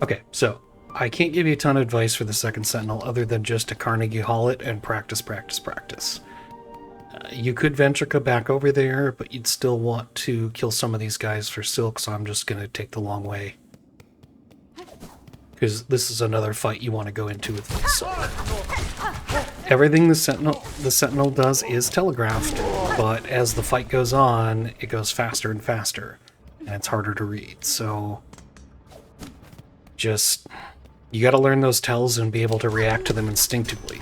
Okay, so I can't give you a ton of advice for the second sentinel other than just to Carnegie Hall it and practice, practice, practice. You could Ventrica back over there, but you'd still want to kill some of these guys for Silk, so I'm just going to take the long way. Because this is another fight you want to go into with this. Everything the Sentinel does is telegraphed, but as the fight goes on, it goes faster and faster, and it's harder to read, so... Just... You gotta learn those tells and be able to react to them instinctively.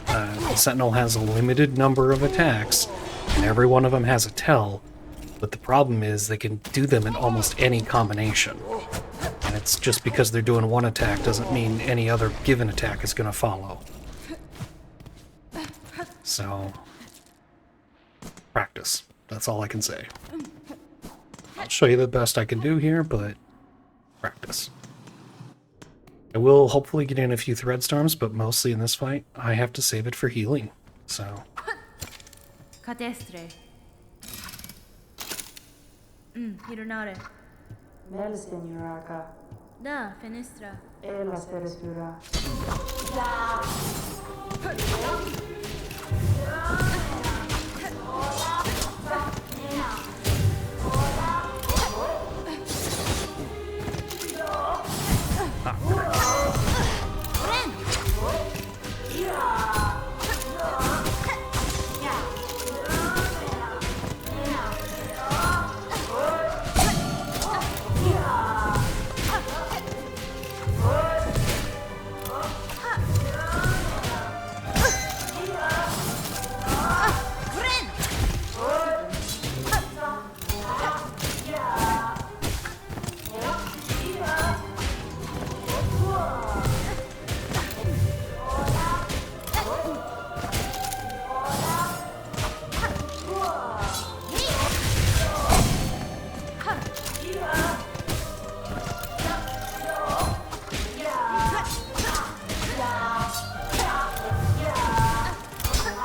The Sentinel has a limited number of attacks, and every one of them has a tell, but the problem is they can do them in almost any combination. And it's just because they're doing one attack doesn't mean any other given attack is gonna follow. So... practice. That's all I can say. I'll show you the best I can do here, but... practice. I will hopefully get in a few thread storms, but mostly in this fight, I have to save it for healing, so... Cadestre. Hironare. Nel señoraca, Da, fenestra. e la seresura.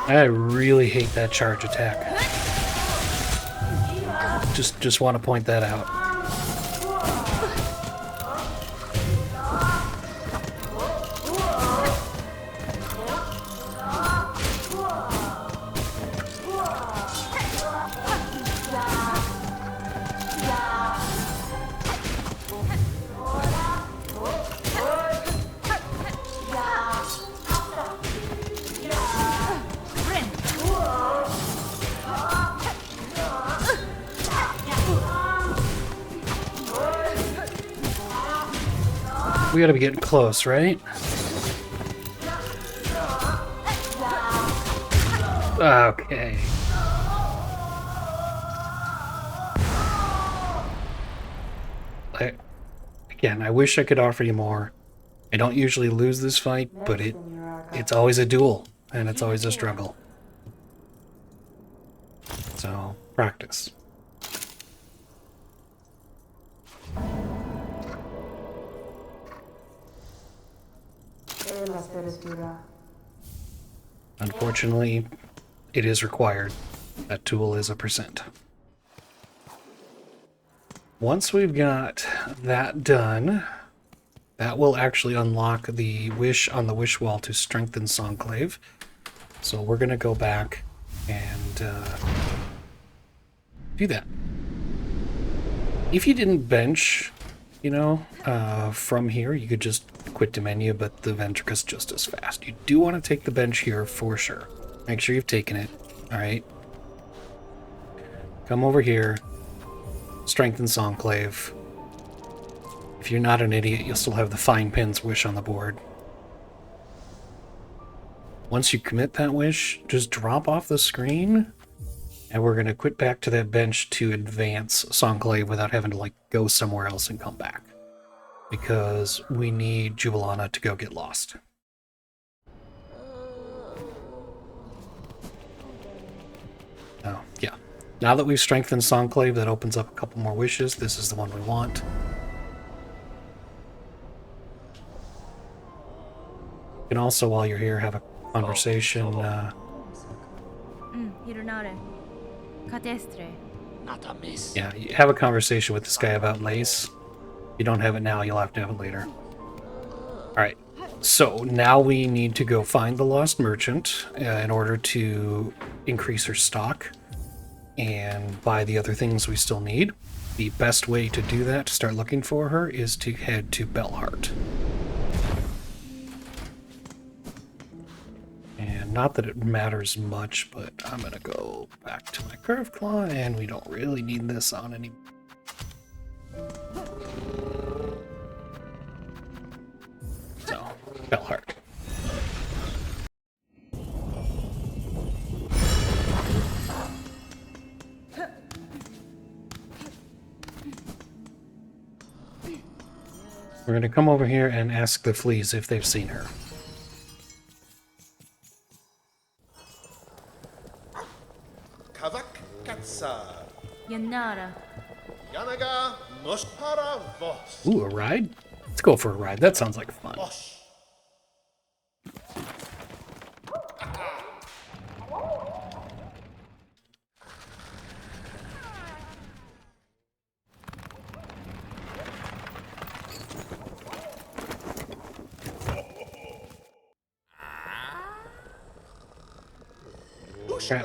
I really hate that charge attack. Just want to point that out. We gotta be getting close, right? Okay. Again, I wish I could offer you more. I don't usually lose this fight, but it's always a duel, and it's always a struggle. So, practice. Nella Ceresura. Unfortunately, it is required. That tool is a percent. Once we've got that done, that will actually unlock the wish on the wish wall to strengthen Songclave. So we're going to go back and do that. If you didn't bench, you know, from here, you could just quit the menu, but the Ventricus just as fast. You do want to take the bench here for sure. Make sure you've taken it. All right. Come over here. Strengthen Songclave. If you're not an idiot, you'll still have the Fine Pin's wish on the board. Once you commit that wish, just drop off the screen, and we're going to quit back to that bench to advance Songclave without having to, like, go somewhere else and come back. Because we need Jubilana to go get lost. Oh, yeah. Now that we've strengthened Songclave, that opens up a couple more wishes. This is the one we want. You can also, while you're here, have a conversation. Hironare. Catestre. Yeah, you have a conversation with this guy about lace. If you don't have it now, you'll have to have it later. Alright, so now we need to go find the lost merchant in order to increase her stock and buy the other things we still need. The best way to do that, to start looking for her, is to head to Bellheart. And not that it matters much, but I'm going to go back to my Curve Claw, and we don't really need this on any... So, Bellheart. We're going to come over here and ask the Fleas if they've seen her. Kavak Katsa. Yanara. Yanaga Noshpara Vos. Ooh, a ride? Let's go for a ride. That sounds like fun. Vosh.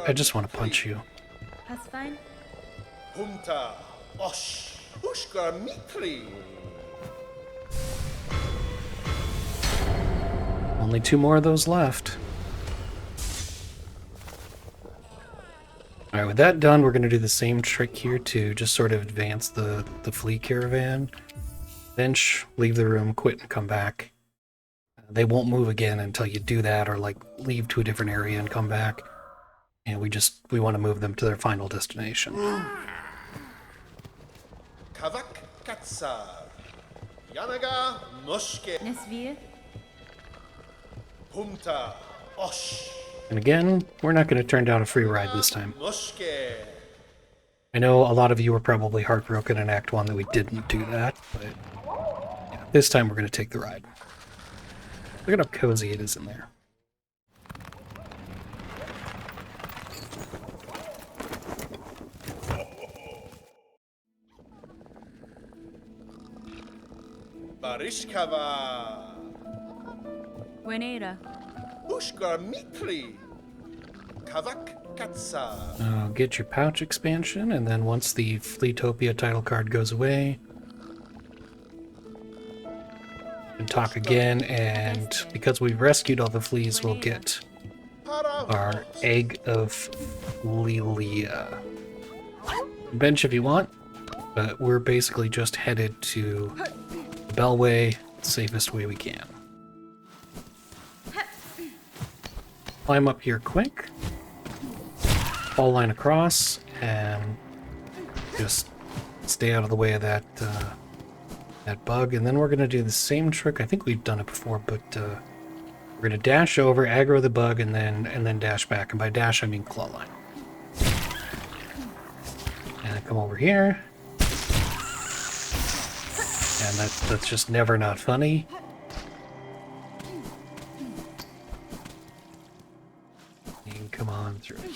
I just want to punch you. That's fine. Humta. Osh. Ushka Mitri. Only 2 more of those left. Alright, with that done, we're going to do the same trick here to just sort of advance the flea caravan. Bench, leave the room, quit, and come back. They won't move again until you do that, or like leave to a different area and come back. And we want to move them to their final destination. Kavak Katsa. Yanaga Noshke. Nesvir. Humta. Osh. And again, we're not going to turn down a free ride this time. Noshke. I know a lot of you were probably heartbroken in Act 1 that we didn't do that, but yeah, this time we're going to take the ride. Look at how cozy it is in there. Barishkava. Buenera. Ushka Mitri. Kavak Katsa. Get your pouch expansion, and then once the Fleetopia title card goes away, and talk again, and because we've rescued all the fleas, we'll get our Egg of Lilia. Bench if you want, but we're basically just headed to Bellway, safest way we can. Climb up here quick, fall line across, and just stay out of the way of that that bug. And then we're going to do the same trick. I think we've done it before, but we're going to dash over, aggro the bug, and then dash back. And by dash, I mean claw line. And then come over here. And that's just never not funny.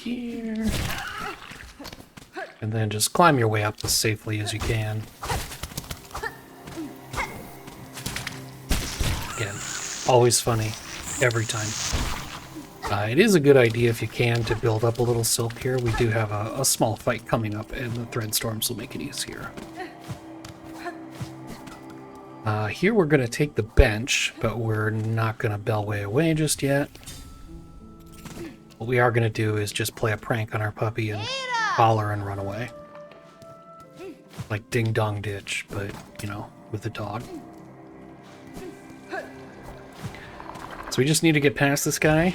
here. And then just climb your way up as safely as you can. Again, always funny, every time. It is a good idea if you can to build up a little silk here. We do have a small fight coming up, and the thread storms will make it easier. Here we're going to take the bench, but we're not going to Bellway away just yet. What we are going to do is just play a prank on our puppy and holler and run away. Like Ding Dong Ditch, but, you know, with the dog. So we just need to get past this guy.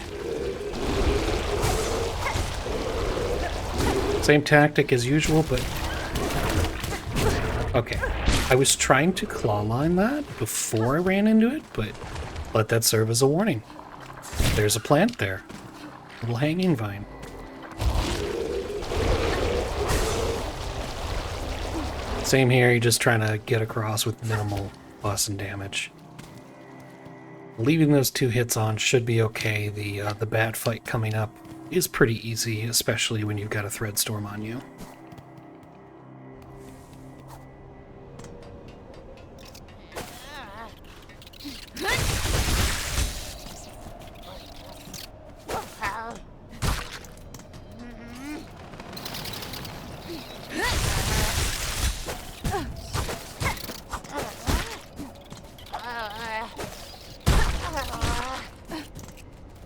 Same tactic as usual, but... Okay. I was trying to claw line that before I ran into it, but let that serve as a warning. There's a plant there. Little hanging vine. Same here, you're just trying to get across with minimal loss and damage. Leaving those 2 hits on should be okay. The bat fight coming up is pretty easy, especially when you've got a thread storm on you.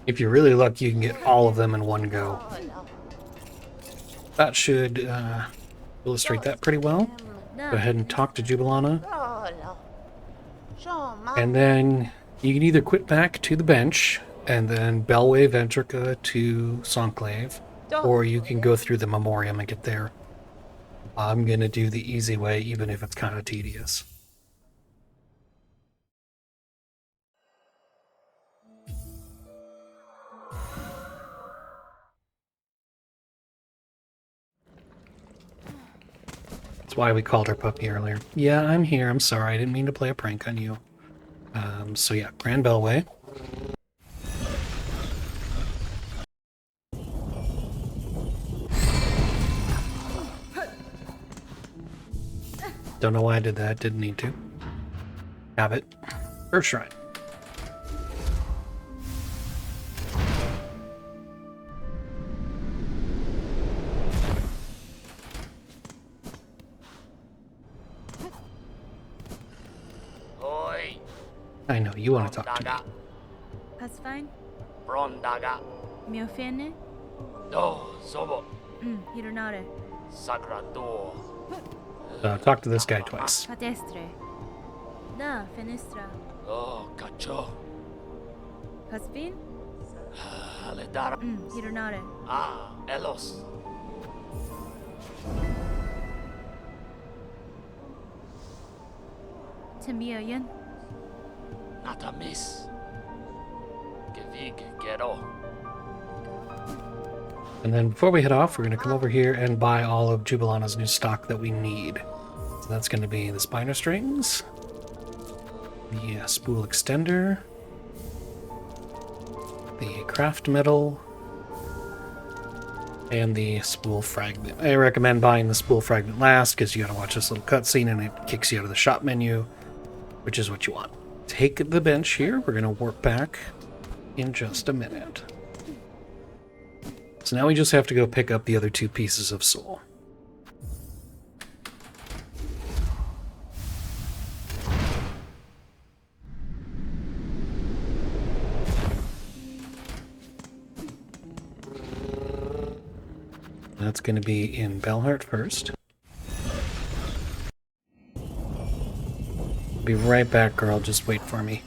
If you're really lucky, you can get all of them in one go. That should illustrate that pretty well. Go ahead and talk to Jubilana. And then you can either quit back to the bench and then Bellway Ventrica to Sonclave, or you can go through the Memoriam and get there. I'm going to do the easy way, even if it's kind of tedious. That's why we called her puppy earlier. Yeah, I'm here. I'm sorry. I didn't mean to play a prank on you. So yeah, Grand Bellway. Don't know why I did that. Didn't need to. Habit. Earth Shrine. Oi, I know, you want to talk to me. Daga, Pathfind? Bron Daga, Miofene? Do, Zobo, Hironare. Sakra Do, Talk to this guy twice. Cadestre. Da, Fenestra. Oh, Cacho, Paspin? Aledara, Hironare. Ah, Elos, Tamiayan? Natamis, Gevig, Gero, And then before we head off, we're going to come over here and buy all of Jubilana's new stock that we need. So that's going to be the spiner strings, the spool extender, the craft metal, and the spool fragment. I recommend buying the spool fragment last because you got to watch this little cutscene and it kicks you out of the shop menu, which is what you want. Take the bench here. We're going to warp back in just a minute. So now we just have to go pick up the other 2 pieces of soul. That's going to be in Bellheart first. Be right back, girl. Just wait for me.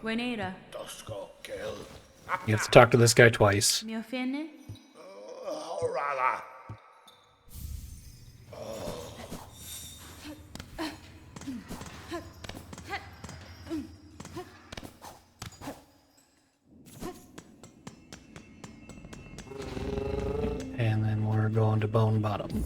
Buenera. You have to talk to this guy twice. Miofene? Horala. And then we're going to Bone Bottom.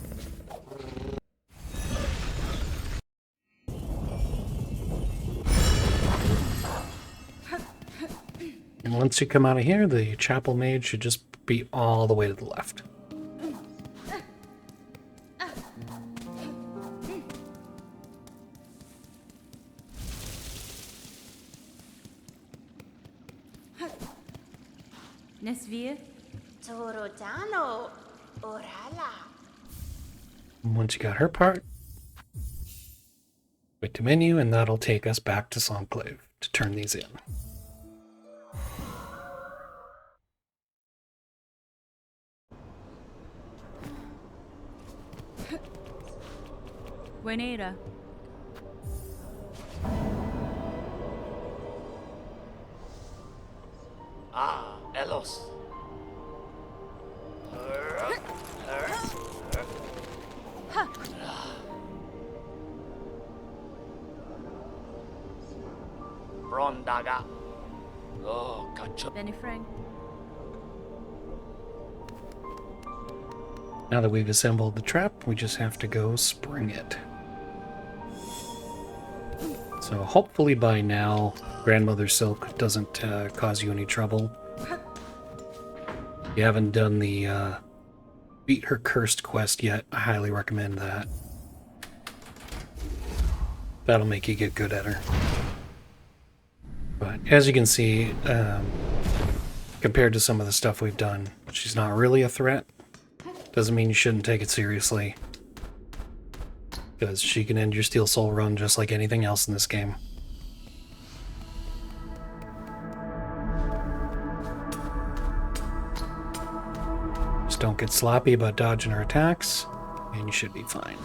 And once you come out of here, the chapel mage should just be all the way to the left. Nesvia? Torodano. Orala. And once you got her part, wait to menu, and that'll take us back to Enclave to turn these in. Buenera. Ah, Elos. Brondaga. Oh, cacho. Benifrang. Now that we've assembled the trap, we just have to go spring it. So hopefully by now, Grandmother Silk doesn't cause you any trouble. If you haven't done the Beat Her Cursed quest yet, I highly recommend that. That'll make you get good at her. But as you can see, compared to some of the stuff we've done, she's not really a threat. Doesn't mean you shouldn't take it seriously, because she can end your Steel Soul run just like anything else in this game. Just don't get sloppy about dodging her attacks, and you should be fine.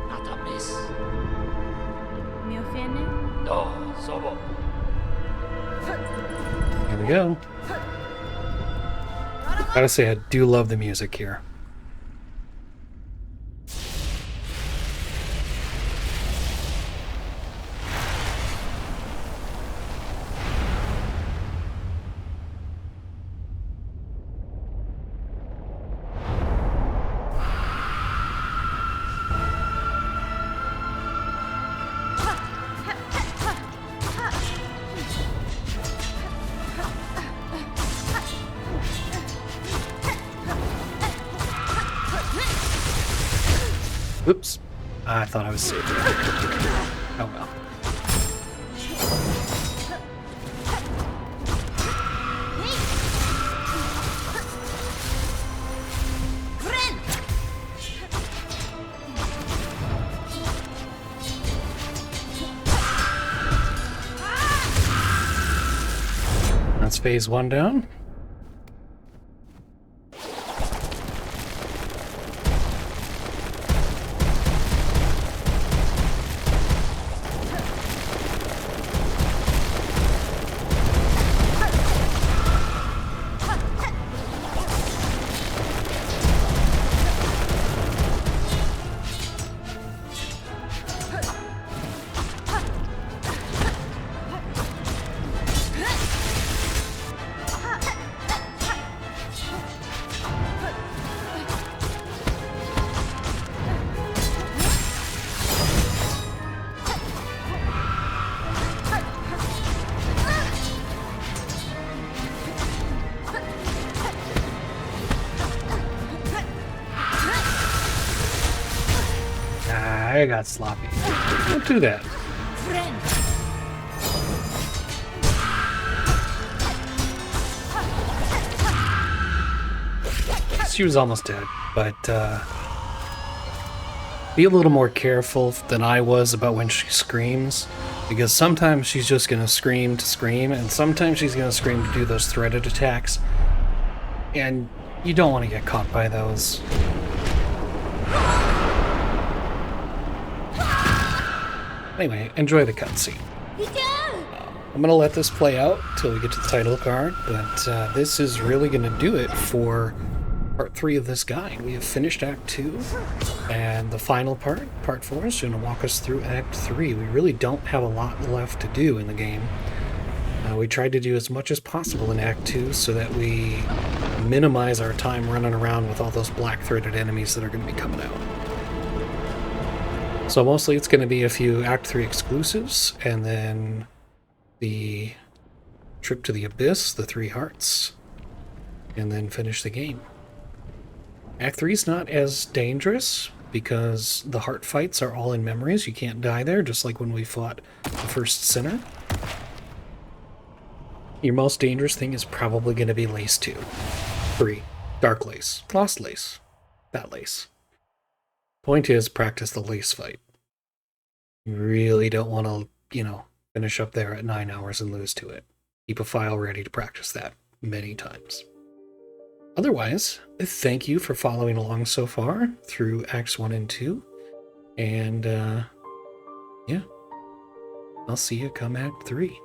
Not a miss. Miofene? No, sobo. Here we go. Gotta say, I do love the music here. Oops. I thought I was safe. Oh well. That's phase 1 down. I got sloppy. Don't do that. She was almost dead, but be a little more careful than I was about when she screams, because sometimes she's just going to scream to scream, and sometimes she's going to scream to do those threaded attacks, and you don't want to get caught by those. Anyway, enjoy the cutscene. I'm going to let this play out till we get to the title card, but this is really going to do it for part 3 of this guide. We have finished Act 2, and the final part, part 4, is going to walk us through Act 3. We really don't have a lot left to do in the game. We tried to do as much as possible in Act 2 so that we minimize our time running around with all those black-threaded enemies that are going to be coming out. So mostly it's going to be a few Act 3 exclusives, and then the trip to the Abyss, the 3 hearts, and then finish the game. Act 3 is not as dangerous because the heart fights are all in memories. You can't die there, just like when we fought the first Sinner. Your most dangerous thing is probably going to be Lace 2. 3. Dark Lace. Lost Lace. That Lace. Point is, practice the Lace fight. You really don't want to, finish up there at 9 hours and lose to it. Keep a file ready to practice that many times. Otherwise, thank you for following along so far through Acts 1 and 2. And, yeah. I'll see you come Act 3.